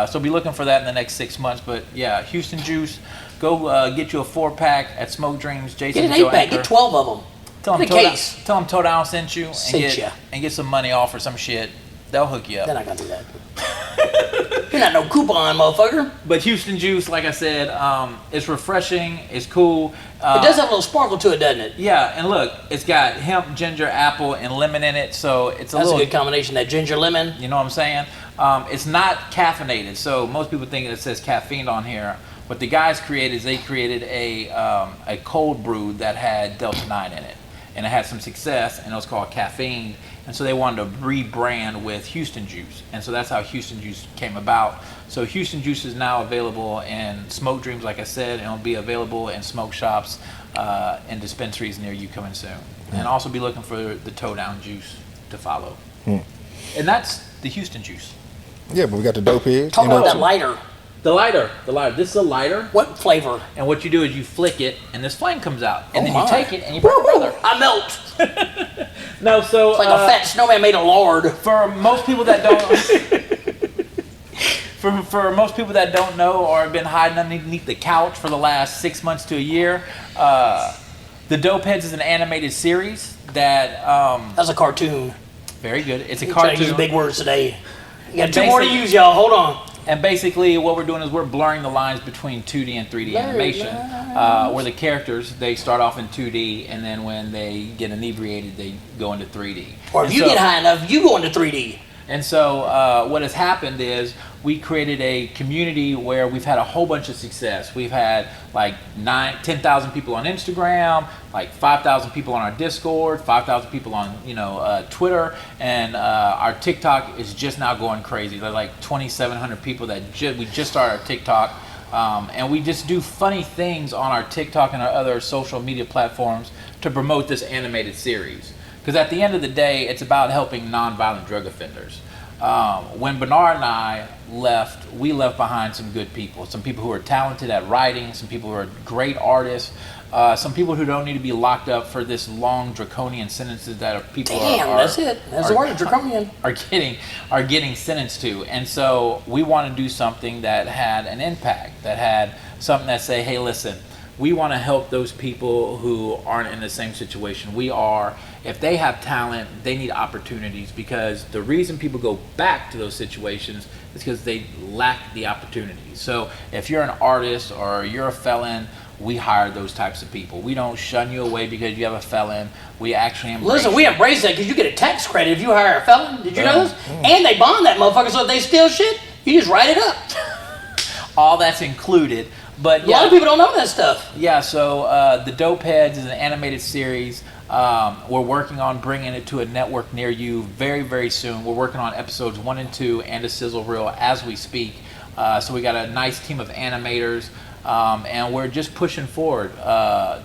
So be looking for that in the next 6 months. But yeah, Houston Juice, Go get you a 4-pack at Smoke Dreams. Jason, Get an 8-pack. Get 12 of them. Tell them Toe Down sent you and get some money off or some shit. They'll hook you up. They're not gonna do that. You're not no coupon, motherfucker. But Houston Juice, like I said, it's refreshing. It's cool. It does have a little sparkle to it, doesn't it? Yeah, and look, it's got hemp, ginger, apple, and lemon in it, so it's That's a good combination. That ginger lemon. You know what I'm saying? It's not caffeinated, so most people think it says caffeine on here. What the guys created is they created a cold brew that had Delta 9 in it, and it had some success, and it was called Caffeine. And so they wanted to rebrand with Houston Juice. And so that's how Houston Juice came about. So Houston Juice is now available in Smoke Dreams, like I said, and it'll be available in smoke shops and dispensaries near you coming soon. And also be looking for the Toe Down Juice to follow. And that's the Houston Juice. Yeah, but we got the dope heads. Talk about that lighter. The lighter. This is a lighter. What flavor? And what you do is you flick it, and this flame comes out. And then you take it, and you burn another. I melt. No, so It's like a fat snowman made of lard. For most people that don't, for most people that don't know or have been hiding underneath the couch for the last 6 months to a year, the Dope Heads is an animated series that. That's a cartoon. Very good. It's a You're cartoon. trying to use big words today. You got 2 more to use, y'all. Hold on. And basically what we're doing is we're blurring the lines between 2D and 3D animation, where the characters, they start off in 2D, and then when they get inebriated, they go into 3D. Or if you get high enough, you go into 3D. And so what has happened is we created a community where we've had a whole bunch of success. We've had like 10,000 people on Instagram, like 5,000 people on our Discord, 5,000 people on Twitter, and our TikTok is just now going crazy. There's like 2,700 people that we just started our TikTok, and we just do funny things on our TikTok and our other social media platforms to promote this animated series. Because at the end of the day, it's about helping nonviolent drug offenders. When Bernard and I left, we left behind some good people. Some people who are talented at writing, some people who are great artists, some people who don't need to be locked up for this long draconian sentences that people that's it. That's the word, draconian. Are getting sentenced to. And so we want to do something that had an impact, that had something that say, hey, listen, we want to help those people who aren't in the same situation we are. If they have talent, they need opportunities, because the reason people go back to those situations is because they lack the opportunities. So if you're an artist or you're a felon, we hire those types of people. We don't shun you away because you have a felon. We actually embrace we embrace that because you get a tax credit if you hire a felon. Did you know this? And they bond that motherfucker, so if they steal shit, you just write it up. All that's included. But a lot of people don't know that stuff. Yeah, so the Dope Heads is an animated series. We're working on bringing it to a network near you very, very soon. We're working on episodes 1 and 2 and a sizzle reel as we speak. So we got a nice team of animators, and we're just pushing forward.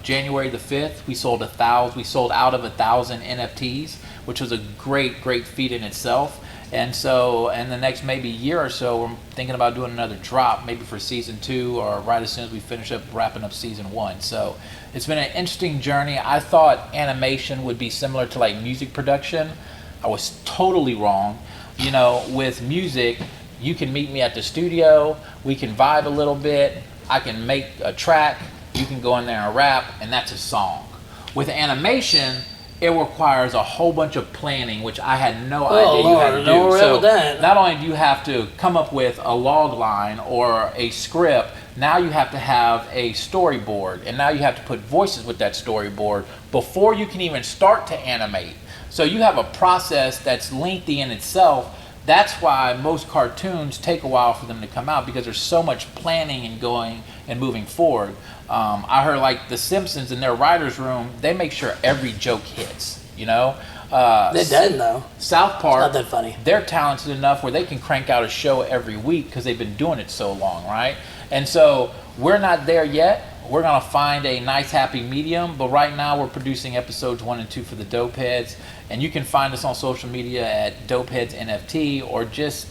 January the 5th, we sold out of 1,000 NFTs, which was a great feat in itself. And so in the next maybe year or so, we're thinking about doing another drop, maybe for season 2 or right as soon as we finish up wrapping up season 1. So it's been an interesting journey. I thought animation would be similar to like music production. I was totally wrong. With music, you can meet me at the studio, we can vibe a little bit, I can make a track, you can go in there and rap, and that's a song. With animation, it requires a whole bunch of planning, which I had no idea you had to do. So not only do you have to come up with a log line or a script, now you have to have a storyboard, and now you have to put voices with that storyboard before you can even start to animate. So you have a process that's lengthy in itself. That's why most cartoons take a while for them to come out, because there's so much planning and going and moving forward. I heard like The Simpsons in their writer's room, they make sure every joke hits, They doesn't though. South Park, it's not that funny. They're talented enough where they can crank out a show every week because they've been doing it so long, right? And so we're not there yet. We're going to find a nice happy medium, but right now we're producing episodes 1 and 2 for the Dope Heads, and you can find us on social media at Dopeheads NFT, or just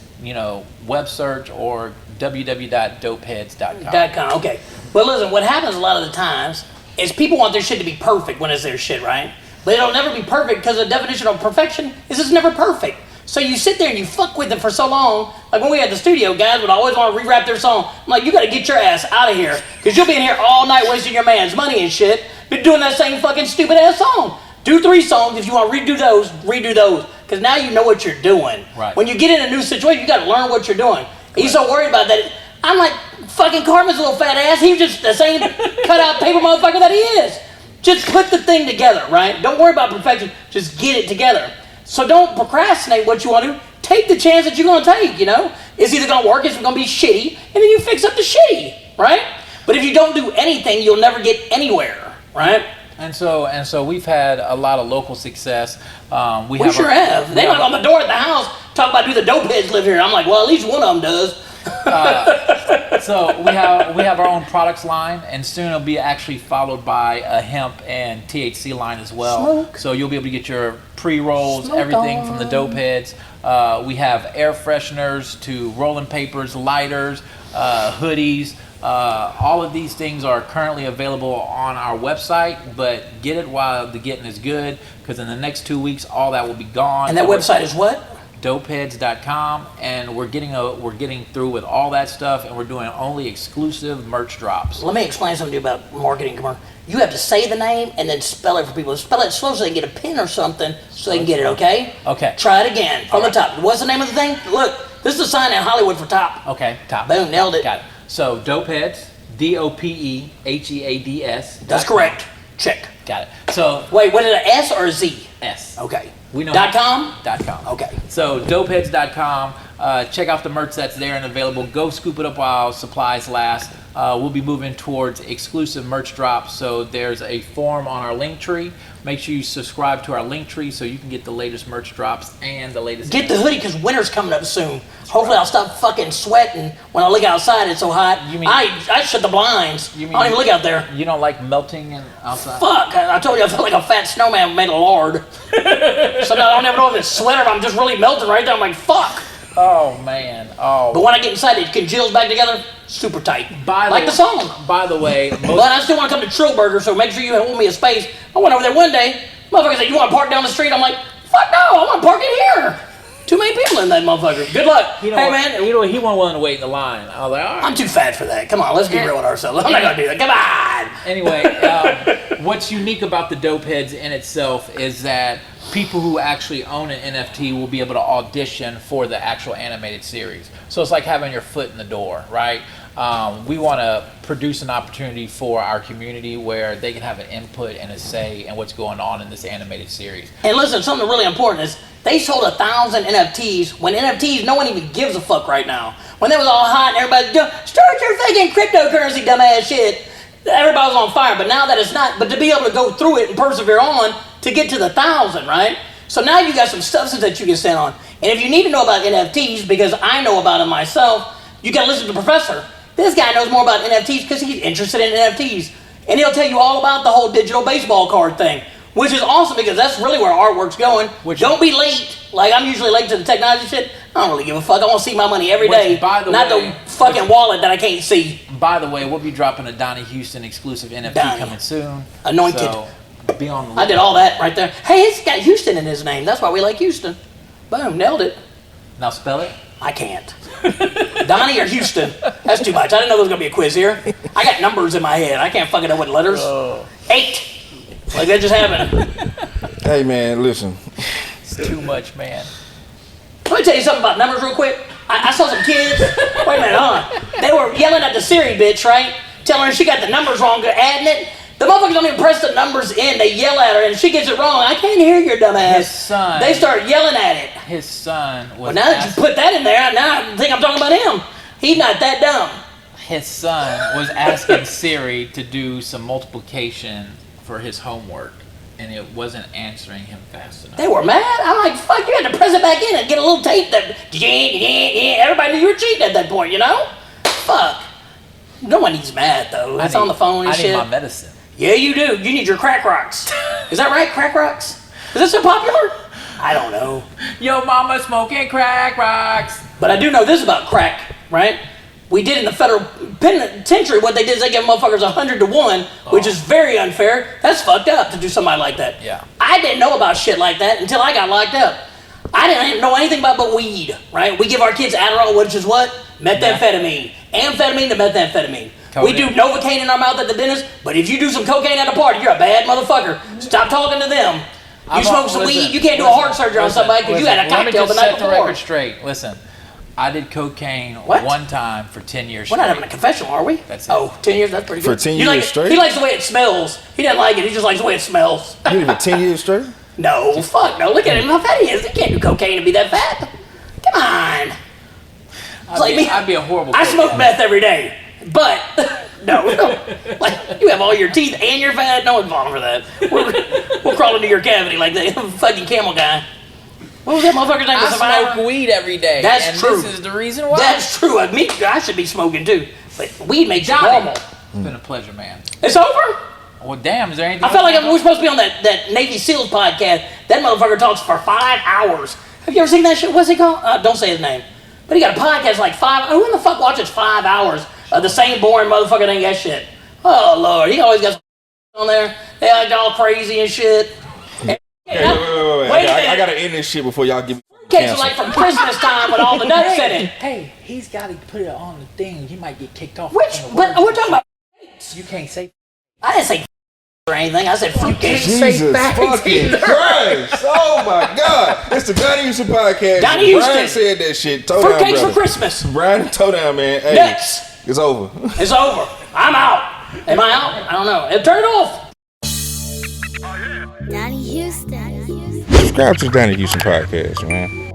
web search or www.dopeheads.com. Okay. Well, listen, what happens a lot of the times is people want their shit to be perfect when it's their shit, right? But it'll never be perfect because the definition of perfection is it's never perfect. So you sit there and you fuck with them for so long. Like when we had the studio, guys would always want to re-rap their song. I'm like, you got to get your ass out of here, because you'll be in here all night wasting your man's money and shit. Been doing that same fucking stupid ass song. Do 3 songs. If you want to redo those, because now you know what you're doing. Right. When you get in a new situation, you got to learn what you're doing. He's so worried about that. I'm like, fucking Carmen's little fat ass. He's just the same cut out paper motherfucker that he is. Just put the thing together, right? Don't worry about perfection. Just get it together. So don't procrastinate what you want to do. Take the chance that you're going to take, you know? It's either going to work, it's going to be shitty, and then you fix up the shitty, right? But if you don't do anything, you'll never get anywhere, right? And so we've had a lot of local success. We sure have. They knock on the door at the house, talk about do the dope heads live here. I'm like, well, at least one of them does. So we have our own products line, and soon it'll be actually followed by a hemp and THC line as well. Smoke. So you'll be able to get your pre-rolls, Smoke everything on. from the dope heads. We have air fresheners to rolling papers, lighters, hoodies. All of these things are currently available on our website, but get it while the getting is good, because in the next 2 weeks, all that will be gone. And that website is what? Dopeheads.com, and we're getting through with all that stuff, and we're doing only exclusive merch drops. Let me explain something to you about marketing. You have to say the name and then spell it for people. Spell it slow so they can get a pin or something so they can get it, okay? Okay. Try it again from the top. What's the name of the thing? Look, this is a sign in Hollywood for top. Okay, top. Boom, nailed it. Got it. So Dopeheads, DOPEHEADS. That's correct. Check. Got it. So Wait, what is it, S or a Z? S. Okay. We know .com? .com. Okay. So dopeheads.com. Check out the merch that's there and available. Go scoop it up while supplies last. We'll be moving towards exclusive merch drops. So there's a form on our link tree. Make sure you subscribe to our link tree so you can get the latest merch drops and the latest. Get the hoodie because winter's coming up soon. Hopefully I'll stop fucking sweating when I look outside. It's so hot. You mean- I shut the blinds. You mean- I don't even look out there. You don't like melting and outside? Fuck! I told you I felt like a fat snowman made of lard. So now I don't even know if it's sweat or if I'm just really melting right there. I'm like, fuck. Oh man. Oh. But when I get inside, it congeals back together, super tight. Like the song. By the way, But I still want to come to Trill Burger, so make sure you hold me a space. I went over there one day. Motherfucker said, you want to park down the street? I'm like, fuck no, I want to park in here. Too many people in that motherfucker. Good luck. You know Hey, what, man. You know what? He wasn't willing to wait in the line. I was like, all right. I'm too fat for that. Come on, let's be real with ourselves. I'm not going to do that. Come on. Anyway, what's unique about the Dope Heads in itself is that people who actually own an NFT will be able to audition for the actual animated series. So it's like having your foot in the door, right? We want to produce an opportunity for our community where they can have an input and a say in what's going on in this animated series. And listen, something really important is they sold 1,000 NFTs when NFTs, no one even gives a fuck right now. When they was all hot and everybody, start your fucking cryptocurrency dumbass shit, everybody was on fire. But now that it's not, but to be able to go through it and persevere on to get to the 1,000, right? So now you got some substance that you can stand on. And if you need to know about NFTs, because I know about them myself, you got to listen to the professor. This guy knows more about NFTs because he's interested in NFTs. And he'll tell you all about the whole digital baseball card thing, which is awesome because that's really where artwork's going. Don't be late. Like, I'm usually late to the technology shit. I don't really give a fuck. I want to see my money every day. Not the fucking wallet that I can't see. By the way, we'll be dropping a Donnie Houston exclusive NFT coming soon. Anointed. So be on the lookout. I did all that right there. Hey, it's got Houston in his name. That's why we like Houston. Boom, nailed it. Now spell it. I can't. Donnie or Houston? That's too much. I didn't know there was going to be a quiz here. I got numbers in my head. I can't fucking know what letters. 8. Like that just happened. Hey, man, listen. It's too much, man. Let me tell you something about numbers real quick. I saw some kids. Wait a minute, hold on. They were yelling at the Siri bitch, right? Telling her she got the numbers wrong, adding it. The motherfuckers don't even press the numbers in. They yell at her, and she gets it wrong. I can't hear your dumb ass. His son. They start yelling at it. His son was. Well, now that you put that in there, now I think I'm talking about him. He's not that dumb. His son was asking Siri to do some multiplication for his homework, and it wasn't answering him fast enough. They were mad. I'm like, fuck, you had to press it back in and get a little tape that. Everybody knew you were cheating at that point, you know? Fuck. No one needs mad, though. It's on the phone and shit. I need my medicine. Yeah, you do. You need your crack rocks. Is that right? Crack rocks? Is this so popular? I don't know. Yo, mama smoking crack rocks. But I do know this about crack, right? We did in the federal penitentiary, what they did is they gave motherfuckers 100 to 1, which is very unfair. That's fucked up to do somebody like that. Yeah. I didn't know about shit like that until I got locked up. I didn't know anything about but weed, right? We give our kids Adderall, which is what? Methamphetamine. Amphetamine to methamphetamine. We do Novocaine in our mouth at the dentist, but if you do some cocaine at a party, you're a bad motherfucker. Stop talking to them. You smoke some weed, you can't do a heart surgery on somebody because you had a cocktail the night before. Let me just set the record straight. Listen, I did cocaine one time for 10 years straight. We're not having a confessional, are we? That's it. Oh, 10 years, that's pretty good. For 10 years straight? He likes the way it smells. He doesn't like it, he just likes the way it smells. You even 10 years straight? No, fuck no. Look at him, how fat he is. He can't do cocaine and be that fat. Come on. I'd be a horrible I smoke meth every day, but no. Like, you have all your teeth and you're fat. No one's falling for that. We'll crawl into your cavity like the fucking camel guy. What was that motherfucker's name? I smoke weed every day. That's true. This is the reason why. That's true. I should be smoking too. But weed makes you normal. It's been a pleasure, man. It's over? Well, damn, is there anything? I felt like we're supposed to be on that Navy SEALs podcast. That motherfucker talks for 5 hours. Have you ever seen that shit? What's he called? Don't say his name. But he got a podcast like 5. Who in the fuck watches 5 hours of the same boring motherfucker that ain't got shit? Oh, Lord. He always got some on there. They act all crazy and shit. Wait. I got to end this shit before y'all give me case like from Christmas time with all the nuts in it. Hey, he's got to put it on the thing. He might get kicked off. But we're talking about. You can't say. I didn't say or anything. I said fruitcake. Jesus fucking Christ! Oh my God! It's the Donnie Houston podcast. Donnie Houston. Brian said that shit. Fruitcakes for Christmas. Brian, toe down, man. Hey, nuts. It's over. It's over. I'm out. Am I out? I don't know. Turn it off. Donnie Houston. Subscribe to the Donnie Houston podcast, man.